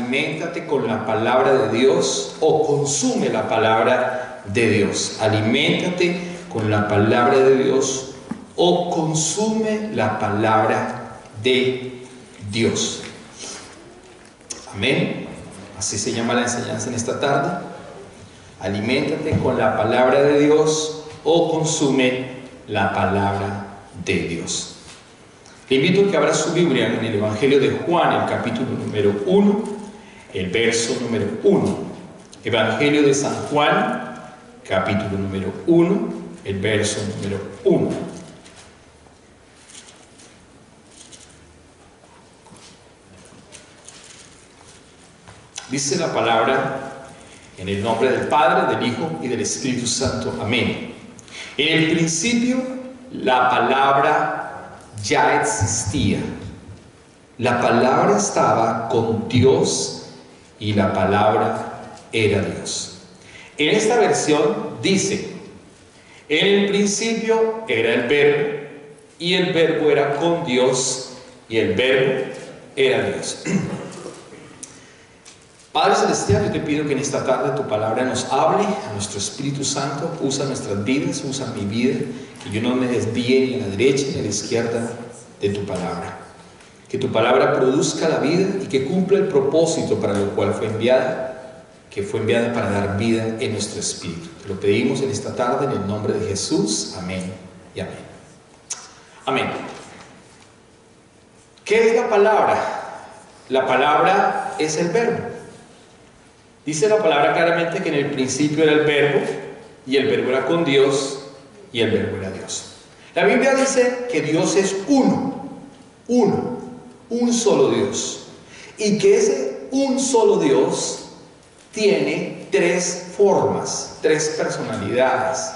aliméntate con la palabra de Dios o consume la palabra de Dios. Aliméntate con la palabra de Dios o consume la palabra de Dios. Amén. Así se llama la enseñanza en esta tarde. Aliméntate con la palabra de Dios o consume la palabra de Dios. Le invito a que abra su Biblia en el Evangelio de Juan, el capítulo número 1, el verso número 1. Evangelio de San Juan, capítulo número 1, el verso número 1. Dice la palabra en el nombre del Padre, del Hijo y del Espíritu Santo. Amén. En el principio la palabra ya existía. La palabra estaba con Dios y la palabra era Dios. En esta versión dice: en el principio era el verbo y el verbo era con Dios y el verbo era Dios. Padre Celestial, yo te pido que en esta tarde tu palabra nos hable a nuestro Espíritu Santo. Usa nuestras vidas, usa mi vida, que yo no me desvíe ni a la derecha ni a la izquierda de tu palabra. Que tu palabra produzca la vida y que cumpla el propósito para lo cual fue enviada, que fue enviada para dar vida en nuestro espíritu. Te lo pedimos en esta tarde en el nombre de Jesús. Amén y amén. Amén. ¿Qué es la palabra? La palabra es el verbo. Dice la palabra claramente que en el principio era el verbo, y el verbo era con Dios, y el verbo era Dios. La Biblia dice que Dios es uno, un solo Dios, y que ese un solo Dios tiene tres formas, tres personalidades: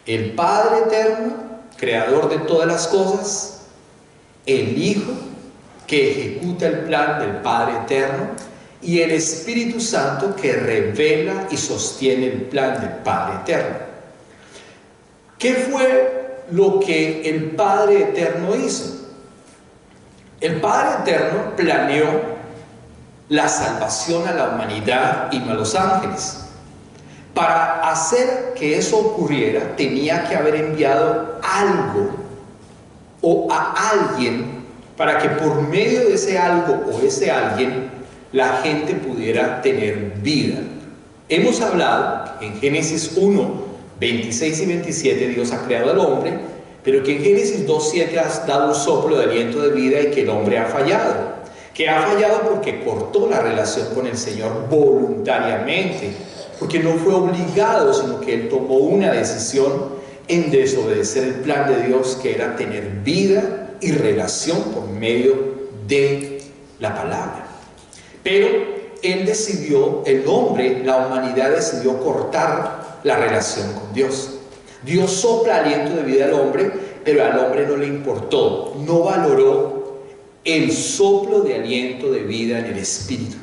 el Padre eterno, creador de todas las cosas; el Hijo, que ejecuta el plan del Padre eterno; y el Espíritu Santo, que revela y sostiene el plan del Padre eterno. ¿Qué fue lo que el Padre eterno hizo? El Padre eterno planeó la salvación a la humanidad y a los ángeles. Para hacer que eso ocurriera, tenía que haber enviado algo o a alguien para que por medio de ese algo o ese alguien la gente pudiera tener vida. Hemos hablado en Génesis 1, 26 y 27, Dios ha creado al hombre, pero que en Génesis 2, 7 ha dado un soplo de aliento de vida y que el hombre ha fallado. Que ha fallado porque cortó la relación con el Señor voluntariamente, porque no fue obligado, sino que él tomó una decisión en desobedecer el plan de Dios, que era tener vida y relación por medio de la palabra. Pero él decidió, el hombre, la humanidad decidió cortar la relación con Dios. Dios sopla aliento de vida al hombre, pero al hombre no le importó, no valoró el soplo de aliento de vida en el Espíritu.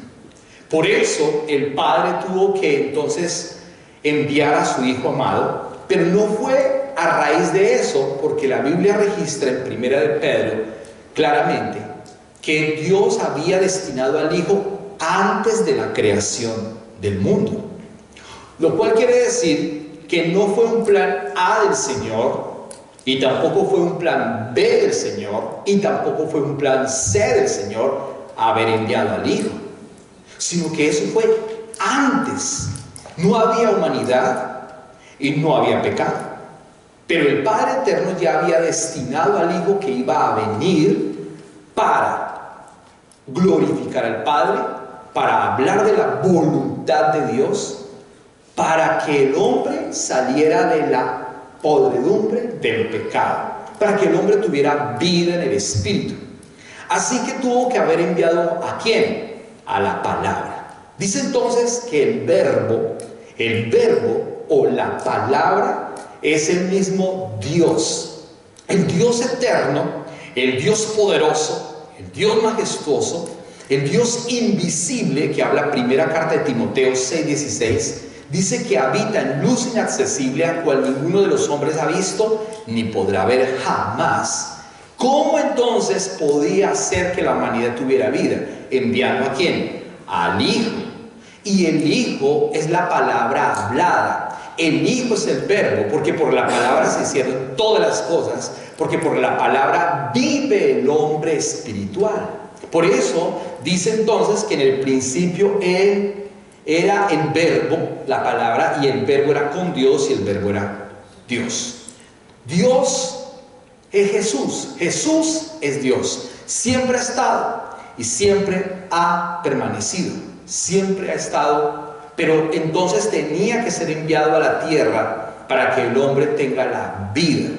Por eso el Padre tuvo que entonces enviar a su Hijo amado, pero no fue a raíz de eso, porque la Biblia registra en Primera de Pedro claramente que Dios había destinado al Hijo antes de la creación del mundo. Lo cual quiere decir que no fue un plan A del Señor, y tampoco fue un plan B del Señor, y tampoco fue un plan C del Señor haber enviado al Hijo, sino que eso fue antes. No había humanidad y no había pecado, pero el Padre eterno ya había destinado al Hijo que iba a venir para glorificar al Padre, para hablar de la voluntad de Dios, para que el hombre saliera de la podredumbre del pecado, para que el hombre tuviera vida en el Espíritu. Así que tuvo que haber enviado ¿a quién? A la palabra. Dice entonces que el verbo o la palabra es el mismo Dios, el Dios eterno, el Dios poderoso, el Dios majestuoso, el Dios invisible, que habla primera carta de Timoteo 6:16, dice que habita en luz inaccesible, a cual ninguno de los hombres ha visto ni podrá ver jamás. ¿Cómo entonces podía hacer que la humanidad tuviera vida? ¿Enviando a quién? al Hijo. Y el Hijo es la palabra hablada. El Hijo es el verbo, porque por la palabra se hicieron todas las cosas, porque por la palabra vive el hombre espiritual. Por eso dice entonces que en el principio Él era el verbo, la palabra, y el verbo era con Dios y el verbo era Dios. Dios es Jesús. Jesús es Dios. Siempre ha estado y siempre ha permanecido. Siempre ha estado, pero entonces tenía que ser enviado a la tierra para que el hombre tenga la vida.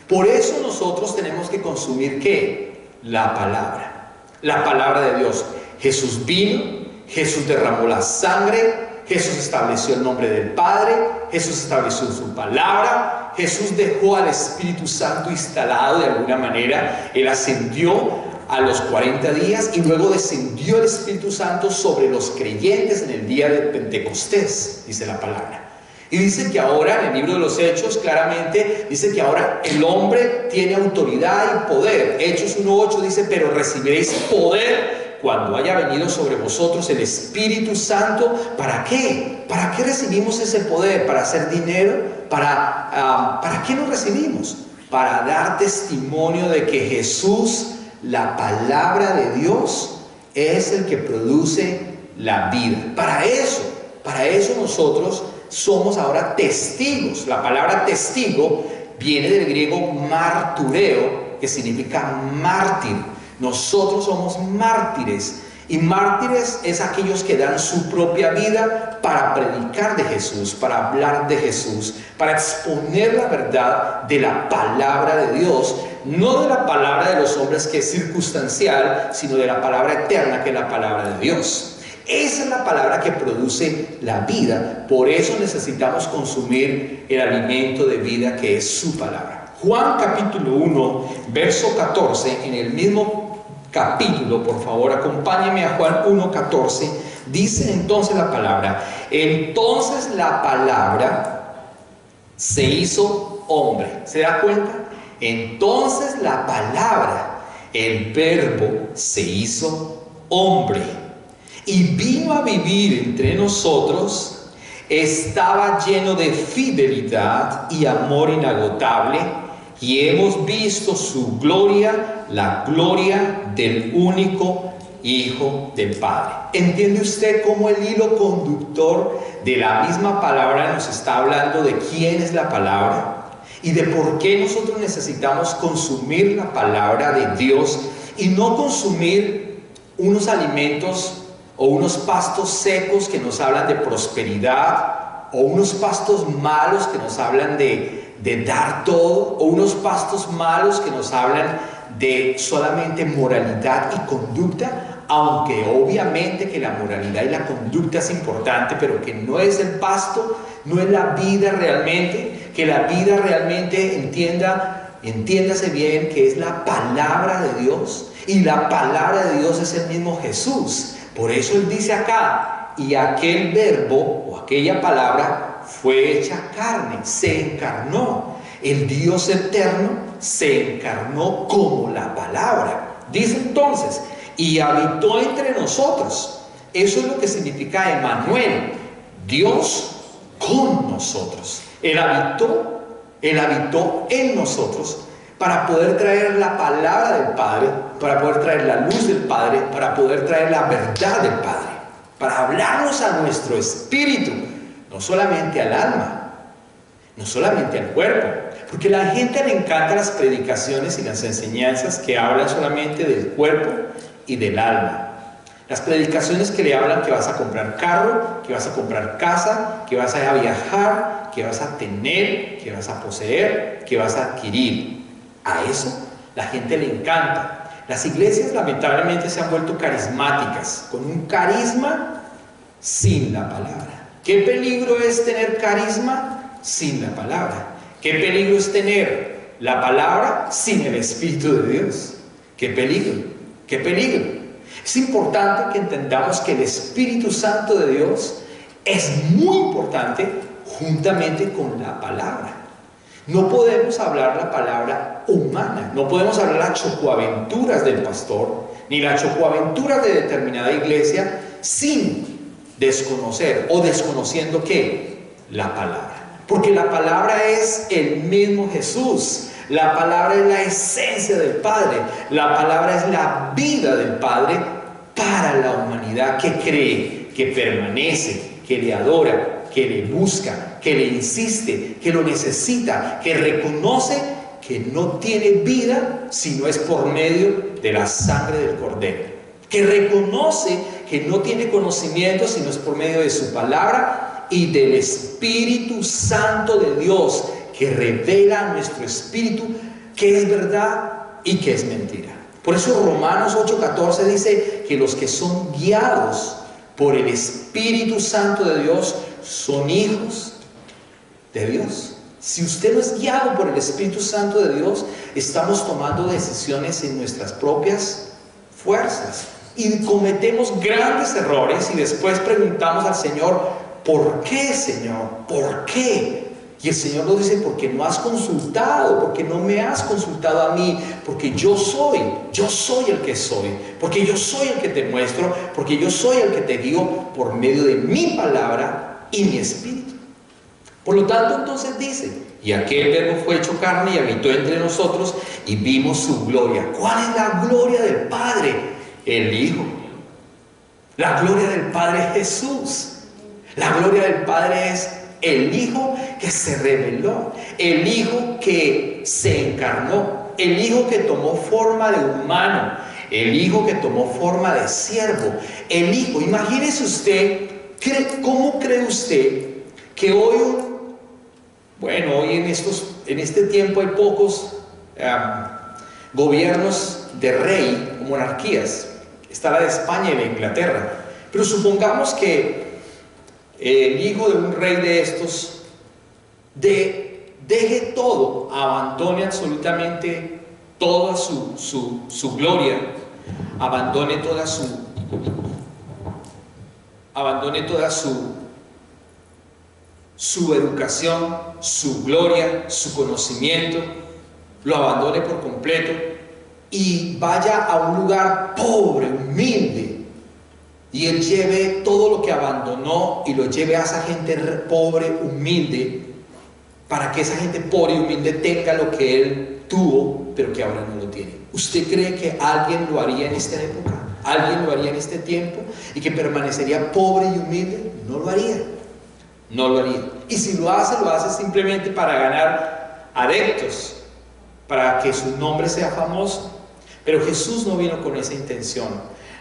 Por eso nosotros tenemos que consumir ¿qué? La palabra de Dios. Jesús vino, Jesús derramó la sangre, Jesús estableció el nombre del Padre, Jesús estableció su palabra, Jesús dejó al Espíritu Santo instalado de alguna manera. Él ascendió a los 40 días y luego descendió el Espíritu Santo sobre los creyentes en el día de Pentecostés, dice la palabra. Y dice que ahora, en el libro de los Hechos, claramente dice que ahora el hombre tiene autoridad y poder. Hechos 1:8 dice, pero recibiréis poder cuando haya venido sobre vosotros el Espíritu Santo. ¿Para qué? ¿Para qué recibimos ese poder? ¿Para hacer dinero? ¿Para qué lo recibimos? Para dar testimonio de que Jesús, la palabra de Dios, es el que produce la vida. Para eso nosotros somos ahora testigos. La palabra testigo viene del griego martureo, que significa mártir. Nosotros somos mártires. Y mártires es aquellos que dan su propia vida para predicar de Jesús, para hablar de Jesús, para exponer la verdad de la palabra de Dios, no de la palabra de los hombres que es circunstancial, sino de la palabra eterna que es la palabra de Dios. Esa es la palabra que produce la vida. Por eso necesitamos consumir el alimento de vida que es su palabra. Juan capítulo 1, verso 14, en el mismo capítulo, por favor, acompáñeme a Juan 1:14. Dice entonces la palabra: entonces la palabra se hizo hombre. ¿Se da cuenta? Entonces la palabra, el verbo, se hizo hombre y vino a vivir entre nosotros. Estaba lleno de fidelidad y amor inagotable, y hemos visto su gloria, la gloria del único Hijo del Padre. ¿Entiende usted cómo el hilo conductor de la misma palabra nos está hablando de quién es la palabra y de por qué nosotros necesitamos consumir la palabra de Dios y no consumir unos alimentos o unos pastos secos que nos hablan de prosperidad, o unos pastos malos que nos hablan de dar todo, o unos pastos malos que nos hablan de solamente moralidad y conducta, aunque obviamente que la moralidad y la conducta es importante, pero que no es el pasto, no es la vida realmente. Que la vida realmente entiéndase bien que es la palabra de Dios, y la palabra de Dios es el mismo Jesús. Por eso Él dice acá, y aquel verbo o aquella palabra fue hecha carne, se encarnó. El Dios eterno se encarnó como la palabra. Dice entonces, y habitó entre nosotros. Eso es lo que significa Emmanuel, Dios con nosotros. Él habitó en nosotros para poder traer la palabra del Padre, para poder traer la luz del Padre, para poder traer la verdad del Padre, para hablarnos a nuestro espíritu, no solamente al alma, no solamente al cuerpo, porque a la gente le encantan las predicaciones y las enseñanzas que hablan solamente del cuerpo y del alma. Las predicaciones que le hablan que vas a comprar carro, que vas a comprar casa, que vas a viajar, que vas a tener, que vas a poseer, que vas a adquirir. A eso la gente le encanta. Las iglesias lamentablemente se han vuelto carismáticas, con un carisma sin la palabra. ¿Qué peligro es tener carisma sin la palabra? ¿Qué peligro es tener la palabra sin el Espíritu de Dios? ¿Qué peligro? ¿Qué peligro? Es importante que entendamos que el Espíritu Santo de Dios es muy importante juntamente con la palabra. No podemos hablar la palabra humana, no podemos hablar las chocoaventuras del pastor, ni las chocoaventuras de determinada iglesia, sin desconocer o desconociendo ¿qué? La palabra. Porque la palabra es el mismo Jesús. La palabra es la esencia del Padre. La palabra es la vida del Padre para la humanidad que cree, que permanece, que le adora, que le busca, que le insiste, que lo necesita, que reconoce que no tiene vida si no es por medio de la sangre del Cordero, que reconoce que no tiene conocimiento si no es por medio de su palabra y del Espíritu Santo de Dios, que revela a nuestro espíritu qué es verdad y qué es mentira. Por eso Romanos 8:14 dice que los que son guiados por el Espíritu Santo de Dios son hijos de Dios. Si usted no es guiado por el Espíritu Santo de Dios, estamos tomando decisiones en nuestras propias fuerzas y cometemos grandes errores y después preguntamos al Señor: ¿por qué, Señor? ¿Por qué? Y el Señor nos dice: porque no has consultado, porque no me has consultado a mí, porque yo soy el que soy, porque yo soy el que te muestro, porque yo soy el que te guío por medio de mi palabra y mi espíritu. Por lo tanto, entonces dice: y aquel verbo fue hecho carne y habitó entre nosotros y vimos su gloria. ¿Cuál es la gloria del Padre? El Hijo. La gloria del Padre es Jesús. La gloria del Padre es el Hijo que se reveló, el Hijo que se encarnó, el Hijo que tomó forma de humano, el Hijo que tomó forma de siervo, el Hijo. Imagínese usted, ¿cómo cree usted que hoy en este tiempo hay pocos gobiernos de rey o monarquías? Está la de España y la de Inglaterra, pero supongamos que el hijo de un rey de estos deje todo, abandone absolutamente toda su gloria, abandone toda su educación, su gloria, su conocimiento, lo abandone por completo y vaya a un lugar pobre, humilde, y él lleve todo lo que abandonó y lo lleve a esa gente pobre, humilde, para que esa gente pobre y humilde tenga lo que él tuvo, pero que ahora no lo tiene. ¿Usted cree que alguien lo haría en esta época? ¿Alguien lo haría en este tiempo? ¿Y que permanecería pobre y humilde? No lo haría. No lo haría. Y si lo hace simplemente para ganar adeptos, para que su nombre sea famoso. Pero Jesús no vino con esa intención.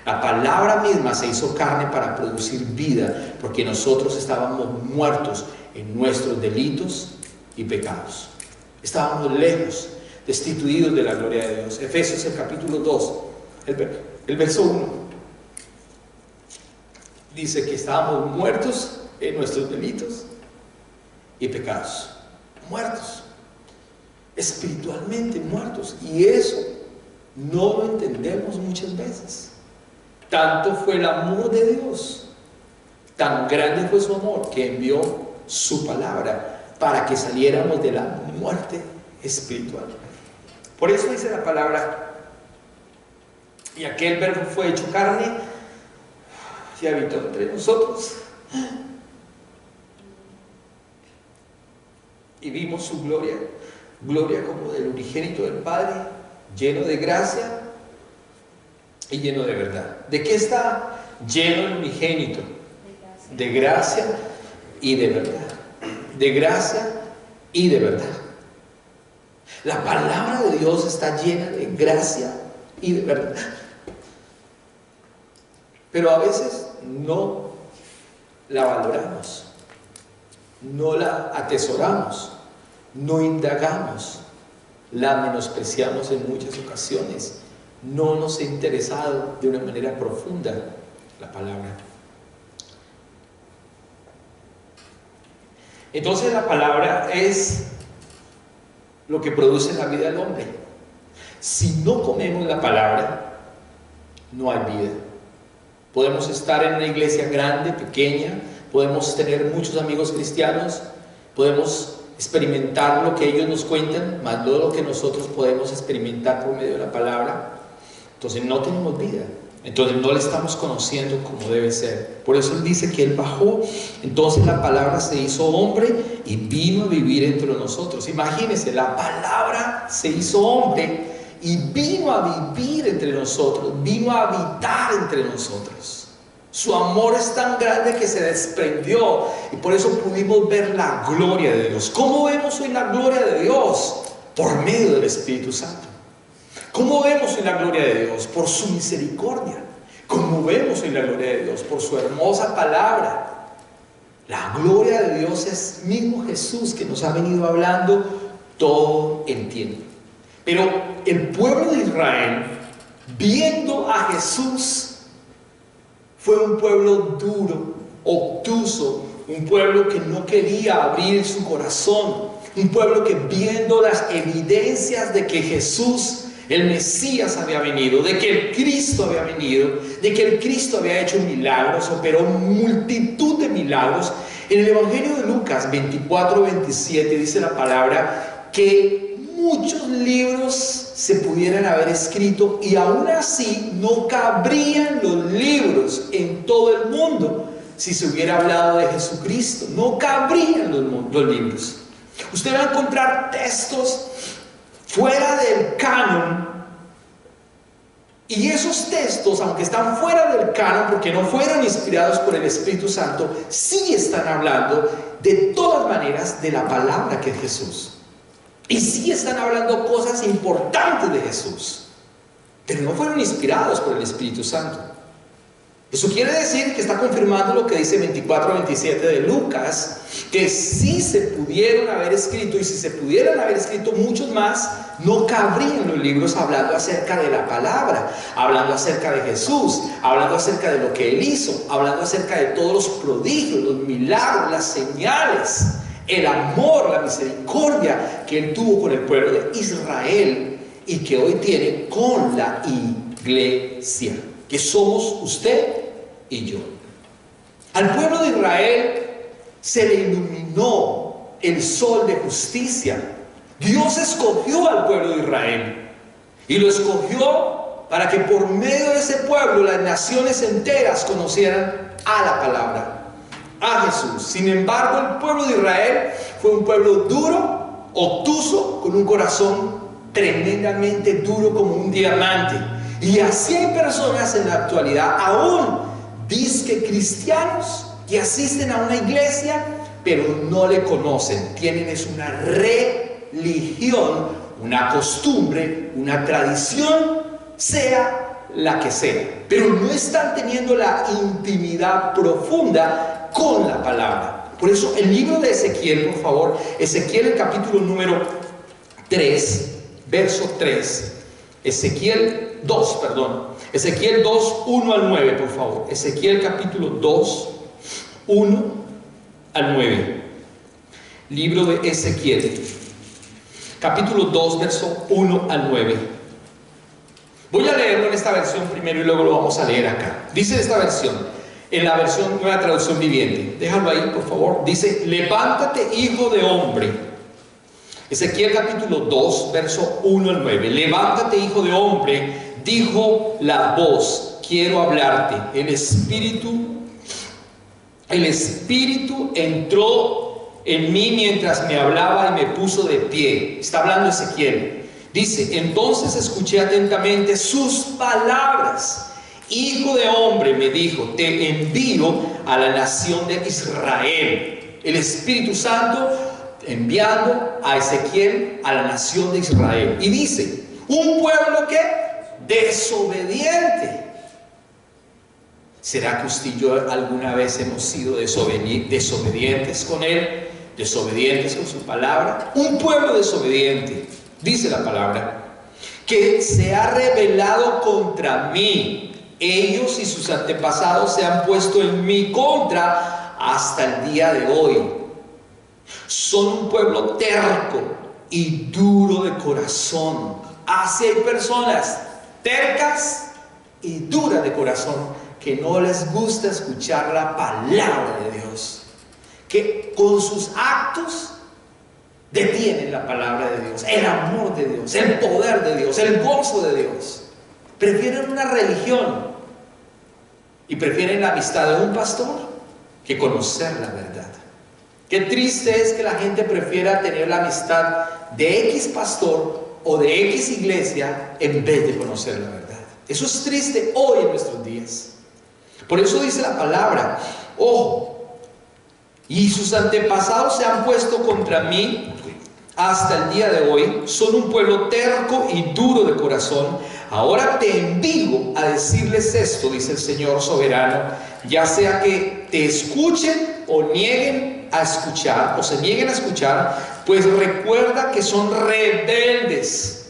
La palabra misma se hizo carne para producir vida, porque nosotros estábamos muertos en nuestros delitos y pecados. Estábamos lejos, destituidos de la gloria de Dios. Efesios, el capítulo 2, el verso 1, dice que estábamos muertos en nuestros delitos y pecados. Muertos, espiritualmente muertos. Y eso no lo entendemos muchas veces. Tanto fue el amor de Dios, tan grande fue su amor, que envió su palabra para que saliéramos de la muerte espiritual. Por eso dice la palabra: y aquel verbo fue hecho carne y habitó entre nosotros y vimos su gloria, gloria como del unigénito del Padre, lleno de gracia y lleno de verdad. ¿De qué está lleno el unigénito? De gracia y de verdad. De gracia y de verdad. La palabra de Dios está llena de gracia y de verdad. Pero a veces no la valoramos, no la atesoramos, no indagamos, la menospreciamos en muchas ocasiones. No nos ha interesado de una manera profunda la palabra. Entonces la palabra es lo que produce la vida del hombre. Si no comemos la palabra, no hay vida. Podemos estar en una iglesia grande, pequeña, podemos tener muchos amigos cristianos, podemos experimentar lo que ellos nos cuentan, más no lo que nosotros podemos experimentar por medio de la palabra. Entonces no tenemos vida. Entonces no le estamos conociendo como debe ser. Por eso Él dice que Él bajó. Entonces la palabra se hizo hombre y vino a vivir entre nosotros. Imagínense, la palabra se hizo hombre y vino a vivir entre nosotros, vino a habitar entre nosotros. Su amor es tan grande que se desprendió y por eso pudimos ver la gloria de Dios. ¿Cómo vemos hoy la gloria de Dios? Por medio del Espíritu Santo. ¿Cómo vemos hoy la gloria de Dios? Por su misericordia. ¿Cómo vemos hoy la gloria de Dios? Por su hermosa palabra. La gloria de Dios es mismo Jesús que nos ha venido hablando todo el tiempo. Pero el pueblo de Israel, viendo a Jesús, fue un pueblo duro, obtuso, un pueblo que no quería abrir su corazón, un pueblo que viendo las evidencias de que Jesús, el Mesías, había venido, de que el Cristo había venido, de que el Cristo había hecho milagros, operó multitud de milagros. En el Evangelio de Lucas 24-27 dice la palabra que muchos libros se pudieran haber escrito y aún así no cabrían los libros en todo el mundo si se hubiera hablado de Jesucristo. No cabrían los libros. Usted va a encontrar textos fuera del canon, y esos textos, aunque están fuera del canon porque no fueron inspirados por el Espíritu Santo, sí están hablando de todas maneras de la palabra que es Jesús, y sí están hablando cosas importantes de Jesús, pero no fueron inspirados por el Espíritu Santo. Eso quiere decir que está confirmando lo que dice 24-27 de Lucas, que si se pudieron haber escrito, y si se pudieran haber escrito muchos más, no cabrían los libros hablando acerca de la palabra, hablando acerca de Jesús, hablando acerca de lo que Él hizo, hablando acerca de todos los prodigios, los milagros, las señales, el amor, la misericordia que Él tuvo con el pueblo de Israel y que hoy tiene con la iglesia, que somos usted y yo. Al pueblo de Israel se le iluminó el sol de justicia. Dios escogió al pueblo de Israel y lo escogió para que por medio de ese pueblo las naciones enteras conocieran a la palabra, a Jesús. Sin embargo, el pueblo de Israel fue un pueblo duro, obtuso, con un corazón tremendamente duro como un diamante. Y así hay personas en la actualidad, aún dizque cristianos, que asisten a una iglesia, pero no le conocen. Tienen es una religión, una costumbre, una tradición, sea la que sea, pero no están teniendo la intimidad profunda con la palabra. Por eso el libro de Ezequiel, por favor, Ezequiel, el capítulo número 3, verso 3, Ezequiel 2, Ezequiel 2, 1 al 9, por favor. Ezequiel capítulo 2, 1 al 9. Libro de Ezequiel, capítulo 2, verso 1 al 9. Voy a leerlo en esta versión primero y luego lo vamos a leer acá. Dice esta versión, en la versión Nueva Traducción Viviente. Déjalo ahí, por favor. Dice: levántate, hijo de hombre. Ezequiel capítulo 2, verso 1 al 9. Levántate, hijo de hombre, dijo la voz, quiero hablarte. El Espíritu entró en mí mientras me hablaba y me puso de pie. Está hablando Ezequiel. Dice: entonces escuché atentamente sus palabras. Hijo de hombre, me dijo, te envío a la nación de Israel. El Espíritu Santo enviando a Ezequiel a la nación de Israel. Y dice: un pueblo que desobediente. ¿Será que usted y yo alguna vez hemos sido desobedientes con Él? Desobedientes con su palabra. Un pueblo desobediente, dice la palabra, que se ha rebelado contra mí. Ellos y sus antepasados se han puesto en mi contra hasta el día de hoy. Son un pueblo terco y duro de corazón. Así hay personas tercas y duras de corazón que no les gusta escuchar la palabra de Dios, que con sus actos detienen la palabra de Dios, el amor de Dios, el poder de Dios, el gozo de Dios. Prefieren una religión y prefieren la amistad de un pastor que conocer la verdad. Qué triste es que la gente prefiera tener la amistad de X pastor o de X iglesia en vez de conocer la verdad. Eso es triste hoy en nuestros días. Por eso dice la palabra: ojo, y sus antepasados se han puesto contra mí hasta el día de hoy, son un pueblo terco y duro de corazón. Ahora te envío a decirles esto, dice el Señor soberano, ya sea que te escuchen o nieguen a escuchar, o se nieguen a escuchar, pues recuerda que son rebeldes.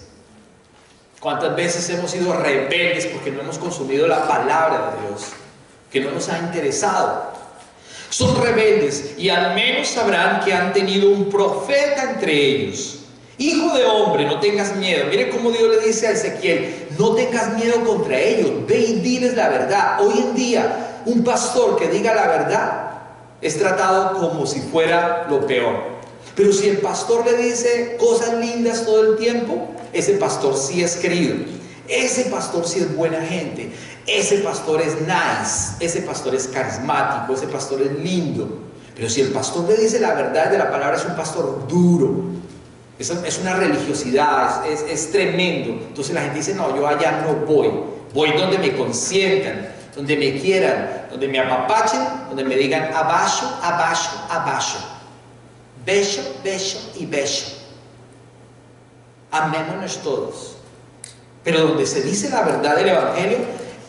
¿Cuántas veces hemos sido rebeldes porque no hemos consumido la palabra de Dios, que no nos ha interesado? Son rebeldes, y al menos sabrán que han tenido un profeta entre ellos. Hijo de hombre, no tengas miedo. Mire cómo Dios le dice a Ezequiel: no tengas miedo contra ellos, ve y diles la verdad. Hoy en día, un pastor que diga la verdad es tratado como si fuera lo peor. Pero si el pastor le dice cosas lindas todo el tiempo, ese pastor sí es querido. Ese pastor sí es buena gente. Ese pastor es nice. Ese pastor es carismático. Ese pastor es lindo. Pero si el pastor le dice la verdad de la palabra, es un pastor duro. Es una religiosidad, es tremendo. Entonces la gente dice: no, yo allá no voy. Voy donde me consientan, donde me quieran, donde me apapachen, donde me digan abajo, abajo, abajo. Beso, beso y beso. Amémonos todos. Pero donde se dice la verdad del Evangelio,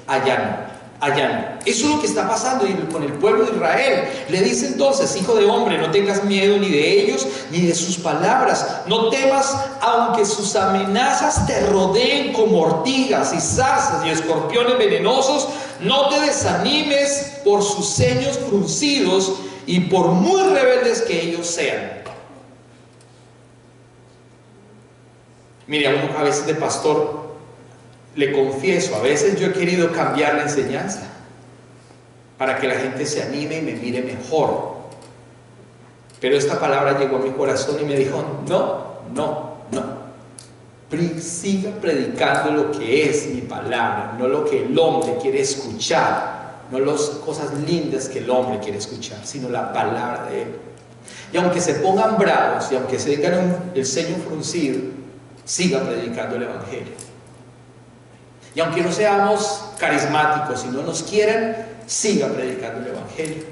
allá no. Allá no. Eso es lo que está pasando con el pueblo de Israel. Le dice entonces: hijo de hombre, no tengas miedo ni de ellos ni de sus palabras. No temas, aunque sus amenazas te rodeen como ortigas y zarzas y escorpiones venenosos. No te desanimes por sus ceños fruncidos y por muy rebeldes que ellos sean. Mire, a veces de pastor, le confieso, a veces yo he querido cambiar la enseñanza para que la gente se anime y me mire mejor. Pero esta palabra llegó a mi corazón y me dijo: no. Siga predicando lo que es mi palabra, no lo que el hombre quiere escuchar, no las cosas lindas que el hombre quiere escuchar, sino la palabra de él. Y aunque se pongan bravos y aunque se tengan el ceño fruncido, siga predicando el Evangelio. Y aunque no seamos carismáticos y no nos quieran, siga predicando el Evangelio.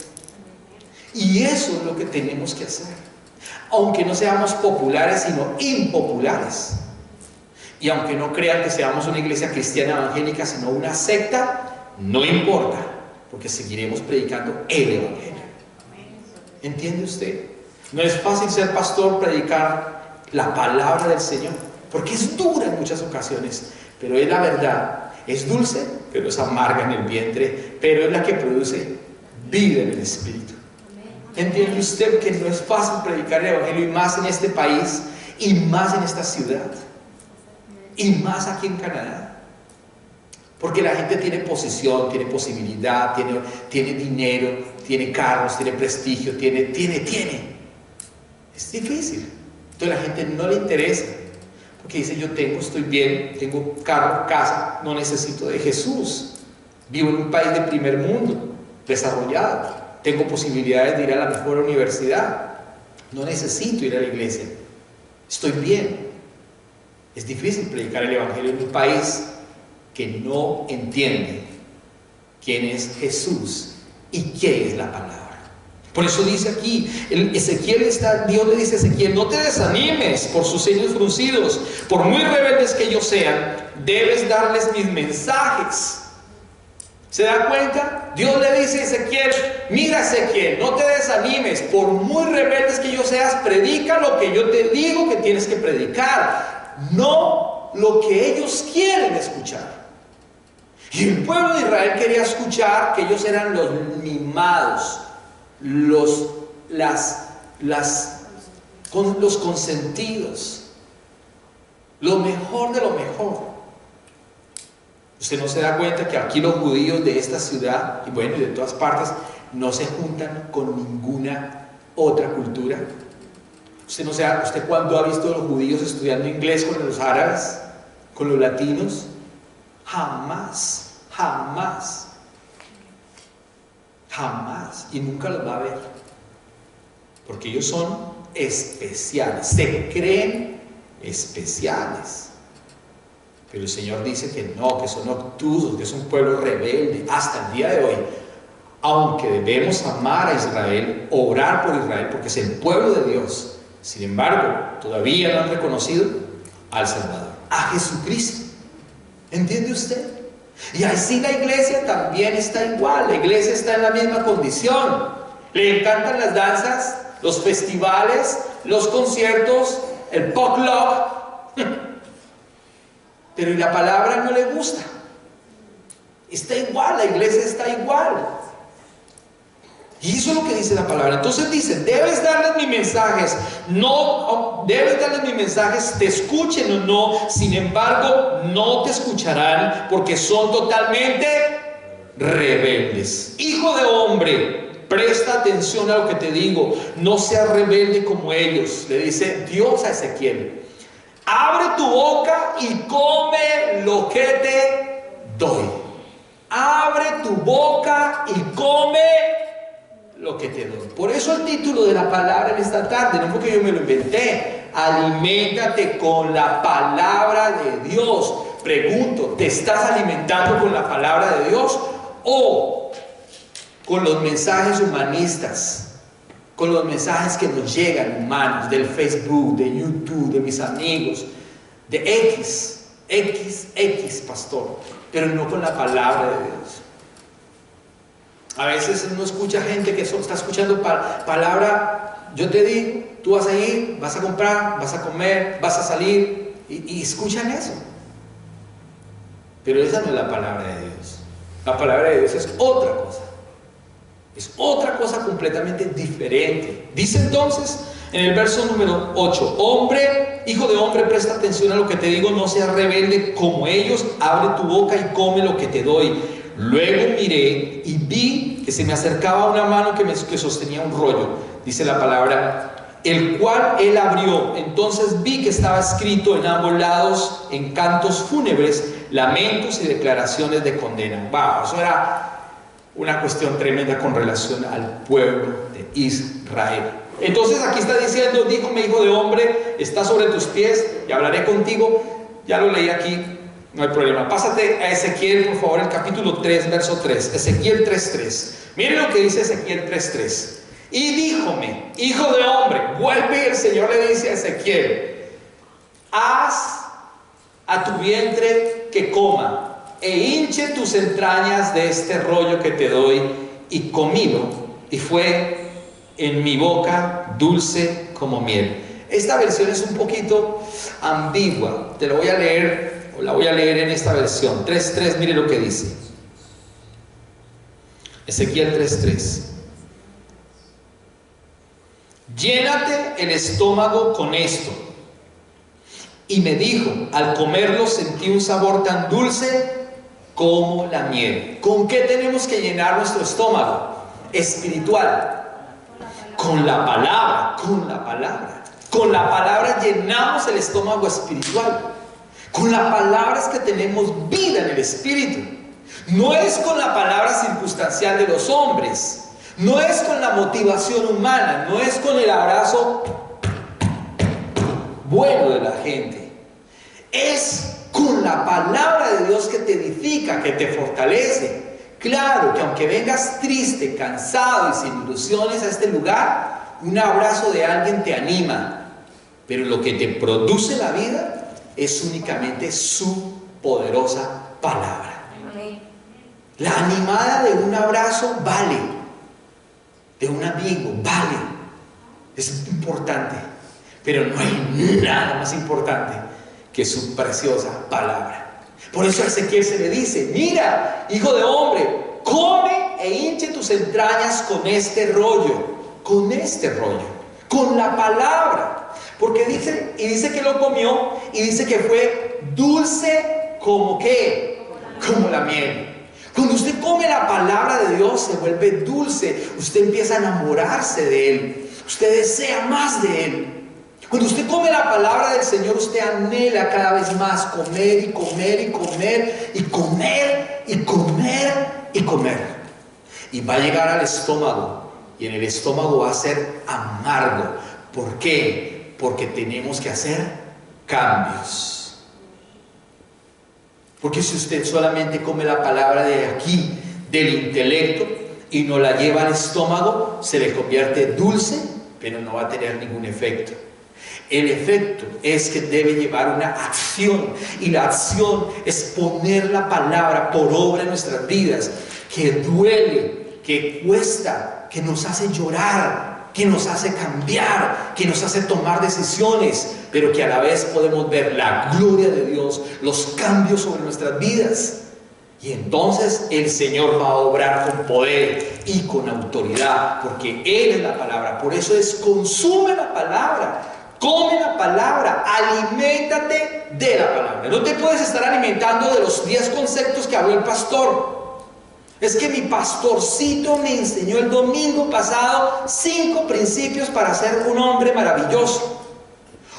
Y eso es lo que tenemos que hacer. Aunque no seamos populares, sino impopulares. Y aunque no crean que seamos una iglesia cristiana evangélica, sino una secta, no importa, porque seguiremos predicando el Evangelio. ¿Entiende usted? No es fácil ser pastor, predicar la palabra del Señor, porque es dura en muchas ocasiones. Pero es la verdad, es dulce, pero es amarga en el vientre, pero es la que produce vida en el espíritu. ¿Entiende usted que no es fácil predicar el Evangelio, y más en este país, y más en esta ciudad, y más aquí en Canadá? Porque la gente tiene posición, tiene posibilidad, tiene dinero, tiene carros, tiene prestigio, tiene. Es difícil. Entonces a la gente no le interesa. Porque dice: yo estoy bien, tengo carro, casa, no necesito de Jesús. Vivo en un país de primer mundo, desarrollado. Tengo posibilidades de ir a la mejor universidad. No necesito ir a la iglesia. Estoy bien. Es difícil predicar el Evangelio en un país que no entiende quién es Jesús y qué es la palabra. Por eso dice aquí, Dios le dice a Ezequiel: no te desanimes por sus ceños fruncidos, por muy rebeldes que ellos sean, debes darles mis mensajes. ¿Se da cuenta? Dios le dice a Ezequiel: mira, Ezequiel, no te desanimes, por muy rebeldes que ellos seas, predica lo que yo te digo que tienes que predicar, no lo que ellos quieren escuchar. Y el pueblo de Israel quería escuchar que ellos eran los mimados, los consentidos, lo mejor de lo mejor. Usted no se da cuenta que aquí los judíos de esta ciudad, y bueno, y de todas partes, no se juntan con ninguna otra cultura. ¿Usted cuándo ha visto a los judíos estudiando inglés con los árabes, con los latinos? Jamás. Jamás. Y nunca los va a ver. Porque ellos son especiales. Se creen especiales. Pero el Señor dice que no, que son obtusos, que es un pueblo rebelde. Hasta el día de hoy, aunque debemos amar a Israel, orar por Israel, porque es el pueblo de Dios, sin embargo, todavía no han reconocido al Salvador, a Jesucristo. ¿Entiende usted? Y así la iglesia también está igual. La iglesia está en la misma condición. Le encantan las danzas, los festivales, los conciertos, el potluck. Pero y la palabra no le gusta. Está igual, la iglesia está igual. Y eso es lo que dice la palabra. Entonces dice, debes darles mis mensajes, no, debes darles mis mensajes, te escuchen o no, sin embargo, no te escucharán porque son totalmente rebeldes. Hijo de hombre, presta atención a lo que te digo, no seas rebelde como ellos, le dice Dios a Ezequiel. Abre tu boca y come lo que te doy. Abre tu boca y come lo que te doy. Por eso el título de la palabra en esta tarde, no porque yo me lo inventé. Aliméntate con la palabra de Dios. Pregunto, ¿te estás alimentando con la palabra de Dios o con los mensajes humanistas? Con los mensajes que nos llegan humanos, del Facebook, de YouTube, de mis amigos, de X, pastor, pero no con la palabra de Dios. A veces uno escucha gente que está escuchando palabra, yo te digo, tú vas a ir, vas a comprar, vas a comer, vas a salir, y escuchan eso. Pero esa no es la palabra de Dios. La palabra de Dios es otra cosa. Es otra cosa completamente diferente. Dice entonces en el verso número 8: hombre, hijo de hombre, presta atención a lo que te digo, no seas rebelde como ellos, abre tu boca y come lo que te doy. Luego miré y vi que se me acercaba una mano que sostenía un rollo, dice la palabra, el cual él abrió. Entonces vi que estaba escrito en ambos lados, en cantos fúnebres, lamentos y declaraciones de condena. Wow, eso era una cuestión tremenda con relación al pueblo de Israel. Entonces aquí está diciendo, díjome, hijo de hombre, está sobre tus pies y hablaré contigo. Ya lo leí aquí, no hay problema. Pásate a Ezequiel, por favor, el capítulo 3, verso 3. Ezequiel 3:3. Miren lo que dice Ezequiel 3:3. Y díjome, hijo de hombre, vuelve, y el Señor le dice a Ezequiel, haz a tu vientre que coma, e hinche tus entrañas de este rollo que te doy. Y comílo, y fue en mi boca dulce como miel. Esta versión es un poquito ambigua. Te lo voy a leer, o la voy a leer en esta versión. 3:3, mire lo que dice. Ezequiel 3:3. Llénate el estómago con esto. Y me dijo, al comerlo sentí un sabor tan dulce como la miel. ¿Con qué tenemos que llenar nuestro estómago espiritual? Con la palabra, con la palabra. Con la palabra llenamos el estómago espiritual. Con la palabra es que tenemos vida en el espíritu. No es con la palabra circunstancial de los hombres. No es con la motivación humana. No es con el abrazo bueno de la gente. Es con la palabra de Dios que te edifica, que te fortalece. Claro que aunque vengas triste, cansado y sin ilusiones a este lugar, un abrazo de alguien te anima. Pero lo que te produce la vida es únicamente su poderosa palabra. La animada de un abrazo vale, de un amigo vale, es importante, pero no hay nada más importante que su preciosa palabra. Por eso a Ezequiel se le dice, mira, hijo de hombre, come e hinche tus entrañas con este rollo, con la palabra. Porque dice que lo comió, y dice que fue dulce como ¿qué? Como la miel. Cuando usted come la palabra de Dios, se vuelve dulce. Usted empieza a enamorarse de Él. Usted desea más de Él. Cuando usted come la palabra del Señor, usted anhela cada vez más comer y comer y comer y comer y comer y comer. y va a llegar al estómago, y en el estómago va a ser amargo. ¿Por qué? Porque tenemos que hacer cambios. Porque si usted solamente come la palabra de aquí, del intelecto, y no la lleva al estómago, se le convierte dulce, pero no va a tener ningún efecto. El efecto es que debe llevar una acción, y la acción es poner la palabra por obra en nuestras vidas, que duele, que cuesta, que nos hace llorar, que nos hace cambiar, que nos hace tomar decisiones, pero que a la vez podemos ver la gloria de Dios, los cambios sobre nuestras vidas. Y entonces el Señor va a obrar con poder y con autoridad, porque Él es la palabra. Por eso es: consume la palabra, come la palabra, aliméntate de la palabra. No te puedes estar alimentando de los 10 conceptos que habló el pastor. Es que mi pastorcito me enseñó el domingo pasado 5 principios para ser un hombre maravilloso,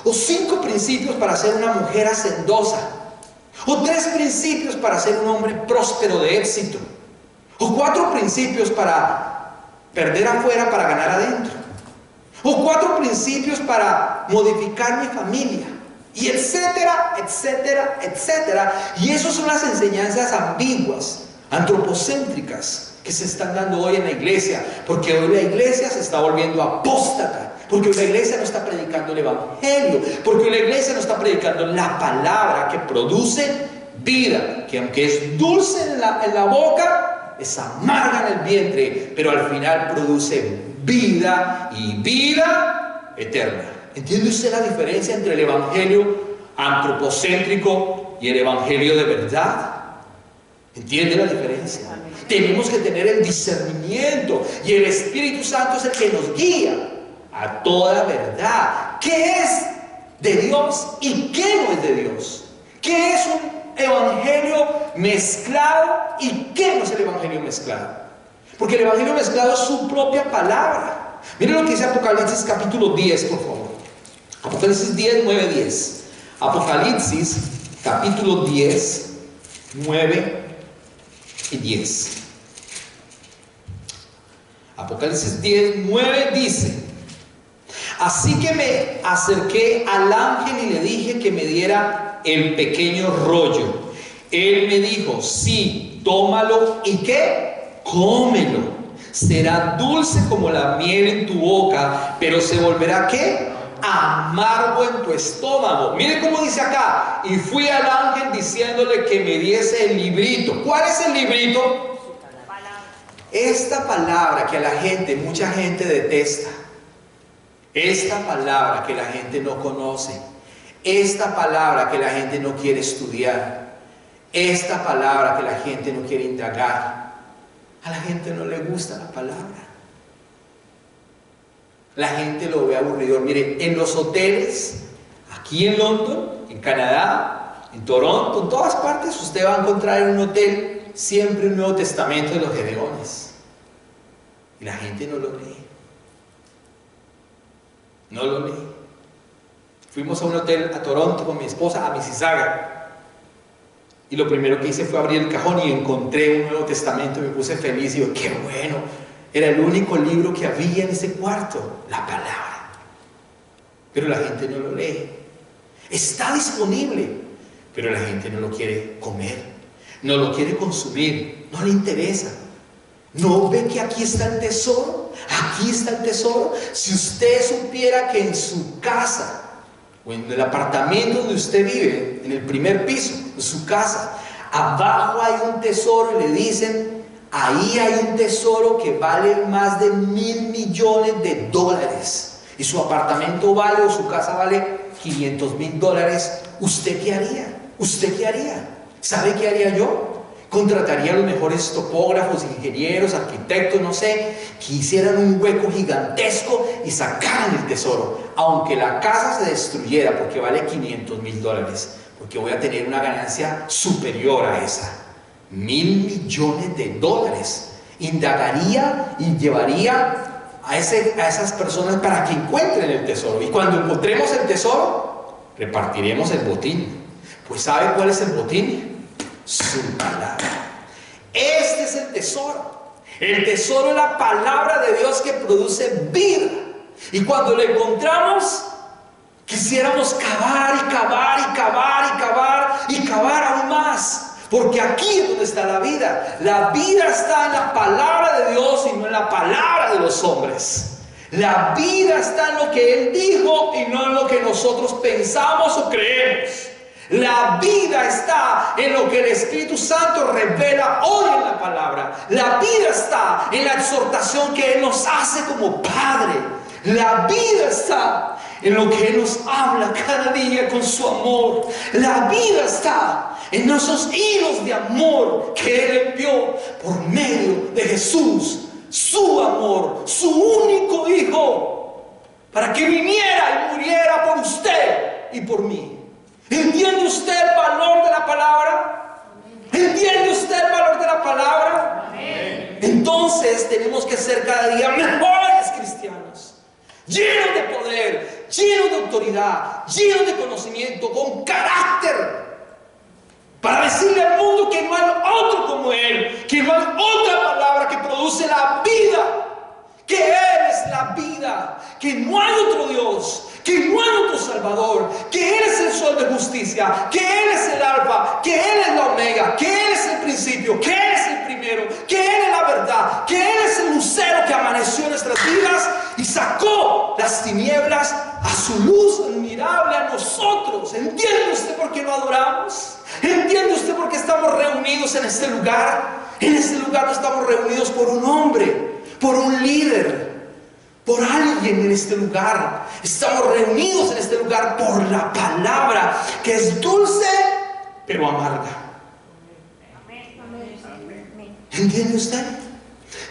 o 5 principios para ser una mujer hacendosa, o 3 principios para ser un hombre próspero de éxito, o 4 principios para perder afuera para ganar adentro, o 4 principios para modificar mi familia, y etcétera, etcétera, etcétera. Y esas son las enseñanzas ambiguas, antropocéntricas, que se están dando hoy en la iglesia, porque hoy la iglesia se está volviendo apóstata, porque hoy la iglesia no está predicando el evangelio, porque hoy la iglesia no está predicando la palabra que produce vida, que aunque es dulce en la boca, es amarga en el vientre, pero al final produce vida, y vida eterna. ¿Entiende usted la diferencia entre el evangelio antropocéntrico y el evangelio de verdad? ¿Entiende la diferencia? Tenemos que tener el discernimiento, y el Espíritu Santo es el que nos guía a toda verdad. ¿Qué es de Dios y qué no es de Dios? ¿Qué es un evangelio mezclado y qué no es el evangelio mezclado? Porque el evangelio mezclado es su propia palabra. Miren lo que dice Apocalipsis capítulo 10, por favor. Apocalipsis 10, 9, 10. Apocalipsis capítulo 10, 9 y 10. Apocalipsis 10, 9 dice: así que me acerqué al ángel y le dije que me diera el pequeño rollo. Él me dijo: sí, tómalo y ¿qué? Cómelo. Será dulce como la miel en tu boca, pero se volverá ¿qué? Amargo en tu estómago. Mire cómo dice acá: y fui al ángel diciéndole que me diese el librito. ¿Cuál es el librito? Esta palabra que a la gente, mucha gente detesta, esta palabra que la gente no conoce, esta palabra que la gente no quiere estudiar, esta palabra que la gente no quiere indagar, a la gente no le gusta la palabra. La gente lo ve aburrido. Mire, en los hoteles, aquí en London, en Canadá, en Toronto, en todas partes, usted va a encontrar en un hotel siempre un Nuevo Testamento de los Gedeones. Y la gente no lo lee. No lo lee. Fuimos a un hotel a Toronto con mi esposa, a Mississauga. Y lo primero que hice fue abrir el cajón y encontré un Nuevo Testamento. Me puse feliz y digo: qué bueno. Era el único libro que había en ese cuarto, la palabra. Pero la gente no lo lee. Está disponible, pero la gente no lo quiere comer, no lo quiere consumir, no le interesa. ¿No ve que aquí está el tesoro? Aquí está el tesoro. Si usted supiera que en su casa, o en el apartamento donde usted vive, en el primer piso de su casa, abajo hay un tesoro, y le dicen: ahí hay un tesoro que vale más de $1.000 millones, y su apartamento vale, o su casa vale $500,000, ¿usted qué haría? ¿Usted qué haría? ¿Sabe qué haría yo? Contrataría a los mejores topógrafos, ingenieros, arquitectos, no sé, que hicieran un hueco gigantesco y sacaran el tesoro, aunque la casa se destruyera, porque vale $500,000, porque voy a tener una ganancia superior a esa. $1.000 millones. Indagaría y llevaría a esas personas para que encuentren el tesoro, y cuando encontremos el tesoro, repartiremos el botín. Pues ¿sabe cuál es el botín? Su palabra. Este es el tesoro. El tesoro es la palabra de Dios que produce vida. Y cuando lo encontramos, quisiéramos cavar y cavar y cavar y cavar y cavar aún más. Porque aquí es donde está la vida. La vida está en la palabra de Dios y no en la palabra de los hombres. La vida está en lo que Él dijo y no en lo que nosotros pensamos o creemos. La vida está en lo que el Espíritu Santo revela hoy en la palabra. La vida está en la exhortación que Él nos hace como Padre. La vida está en lo que Él nos habla cada día con su amor. La vida está en esos hilos de amor que Él envió por medio de Jesús, su amor, su único Hijo, para que viniera y muriera por usted y por mí. ¿Entiende usted el valor de la palabra? ¿Entiende usted el valor de la palabra? Entonces tenemos que ser cada día mejores cristianos, llenos de poder, llenos de autoridad, llenos de conocimiento, con carácter, para decirle al mundo que no hay otro como Él, que no hay otra palabra que produce la vida, que Él es la vida, que no hay otro Dios, que no hay otro Salvador, que Él es el sol de justicia, que Él es el alfa, que Él es la omega, que Él es el principio, que Él es el primero, que Él es la verdad, que Él es el lucero que amaneció en nuestras vidas y sacó las tinieblas a su luz admirable a nosotros. ¿Entiende usted por qué lo adoramos? ¿Entiende usted por qué estamos reunidos en este lugar? En este lugar no estamos reunidos por un hombre, por un líder, por alguien en este lugar. Estamos reunidos en este lugar por la palabra, que es dulce pero amarga. ¿Entiende usted?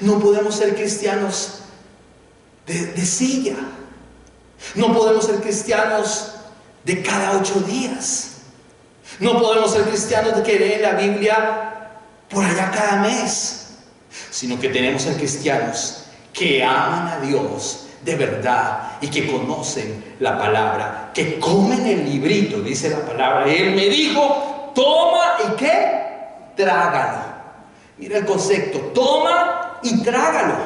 No podemos ser cristianos de silla. No podemos ser cristianos de cada 8 días. No podemos ser cristianos de que leen la Biblia por allá cada mes, sino que tenemos que ser cristianos que aman a Dios de verdad y que conocen la palabra, que comen el librito, dice la palabra. Él me dijo, toma y ¿qué? Trágalo. Mira el concepto, toma y trágalo.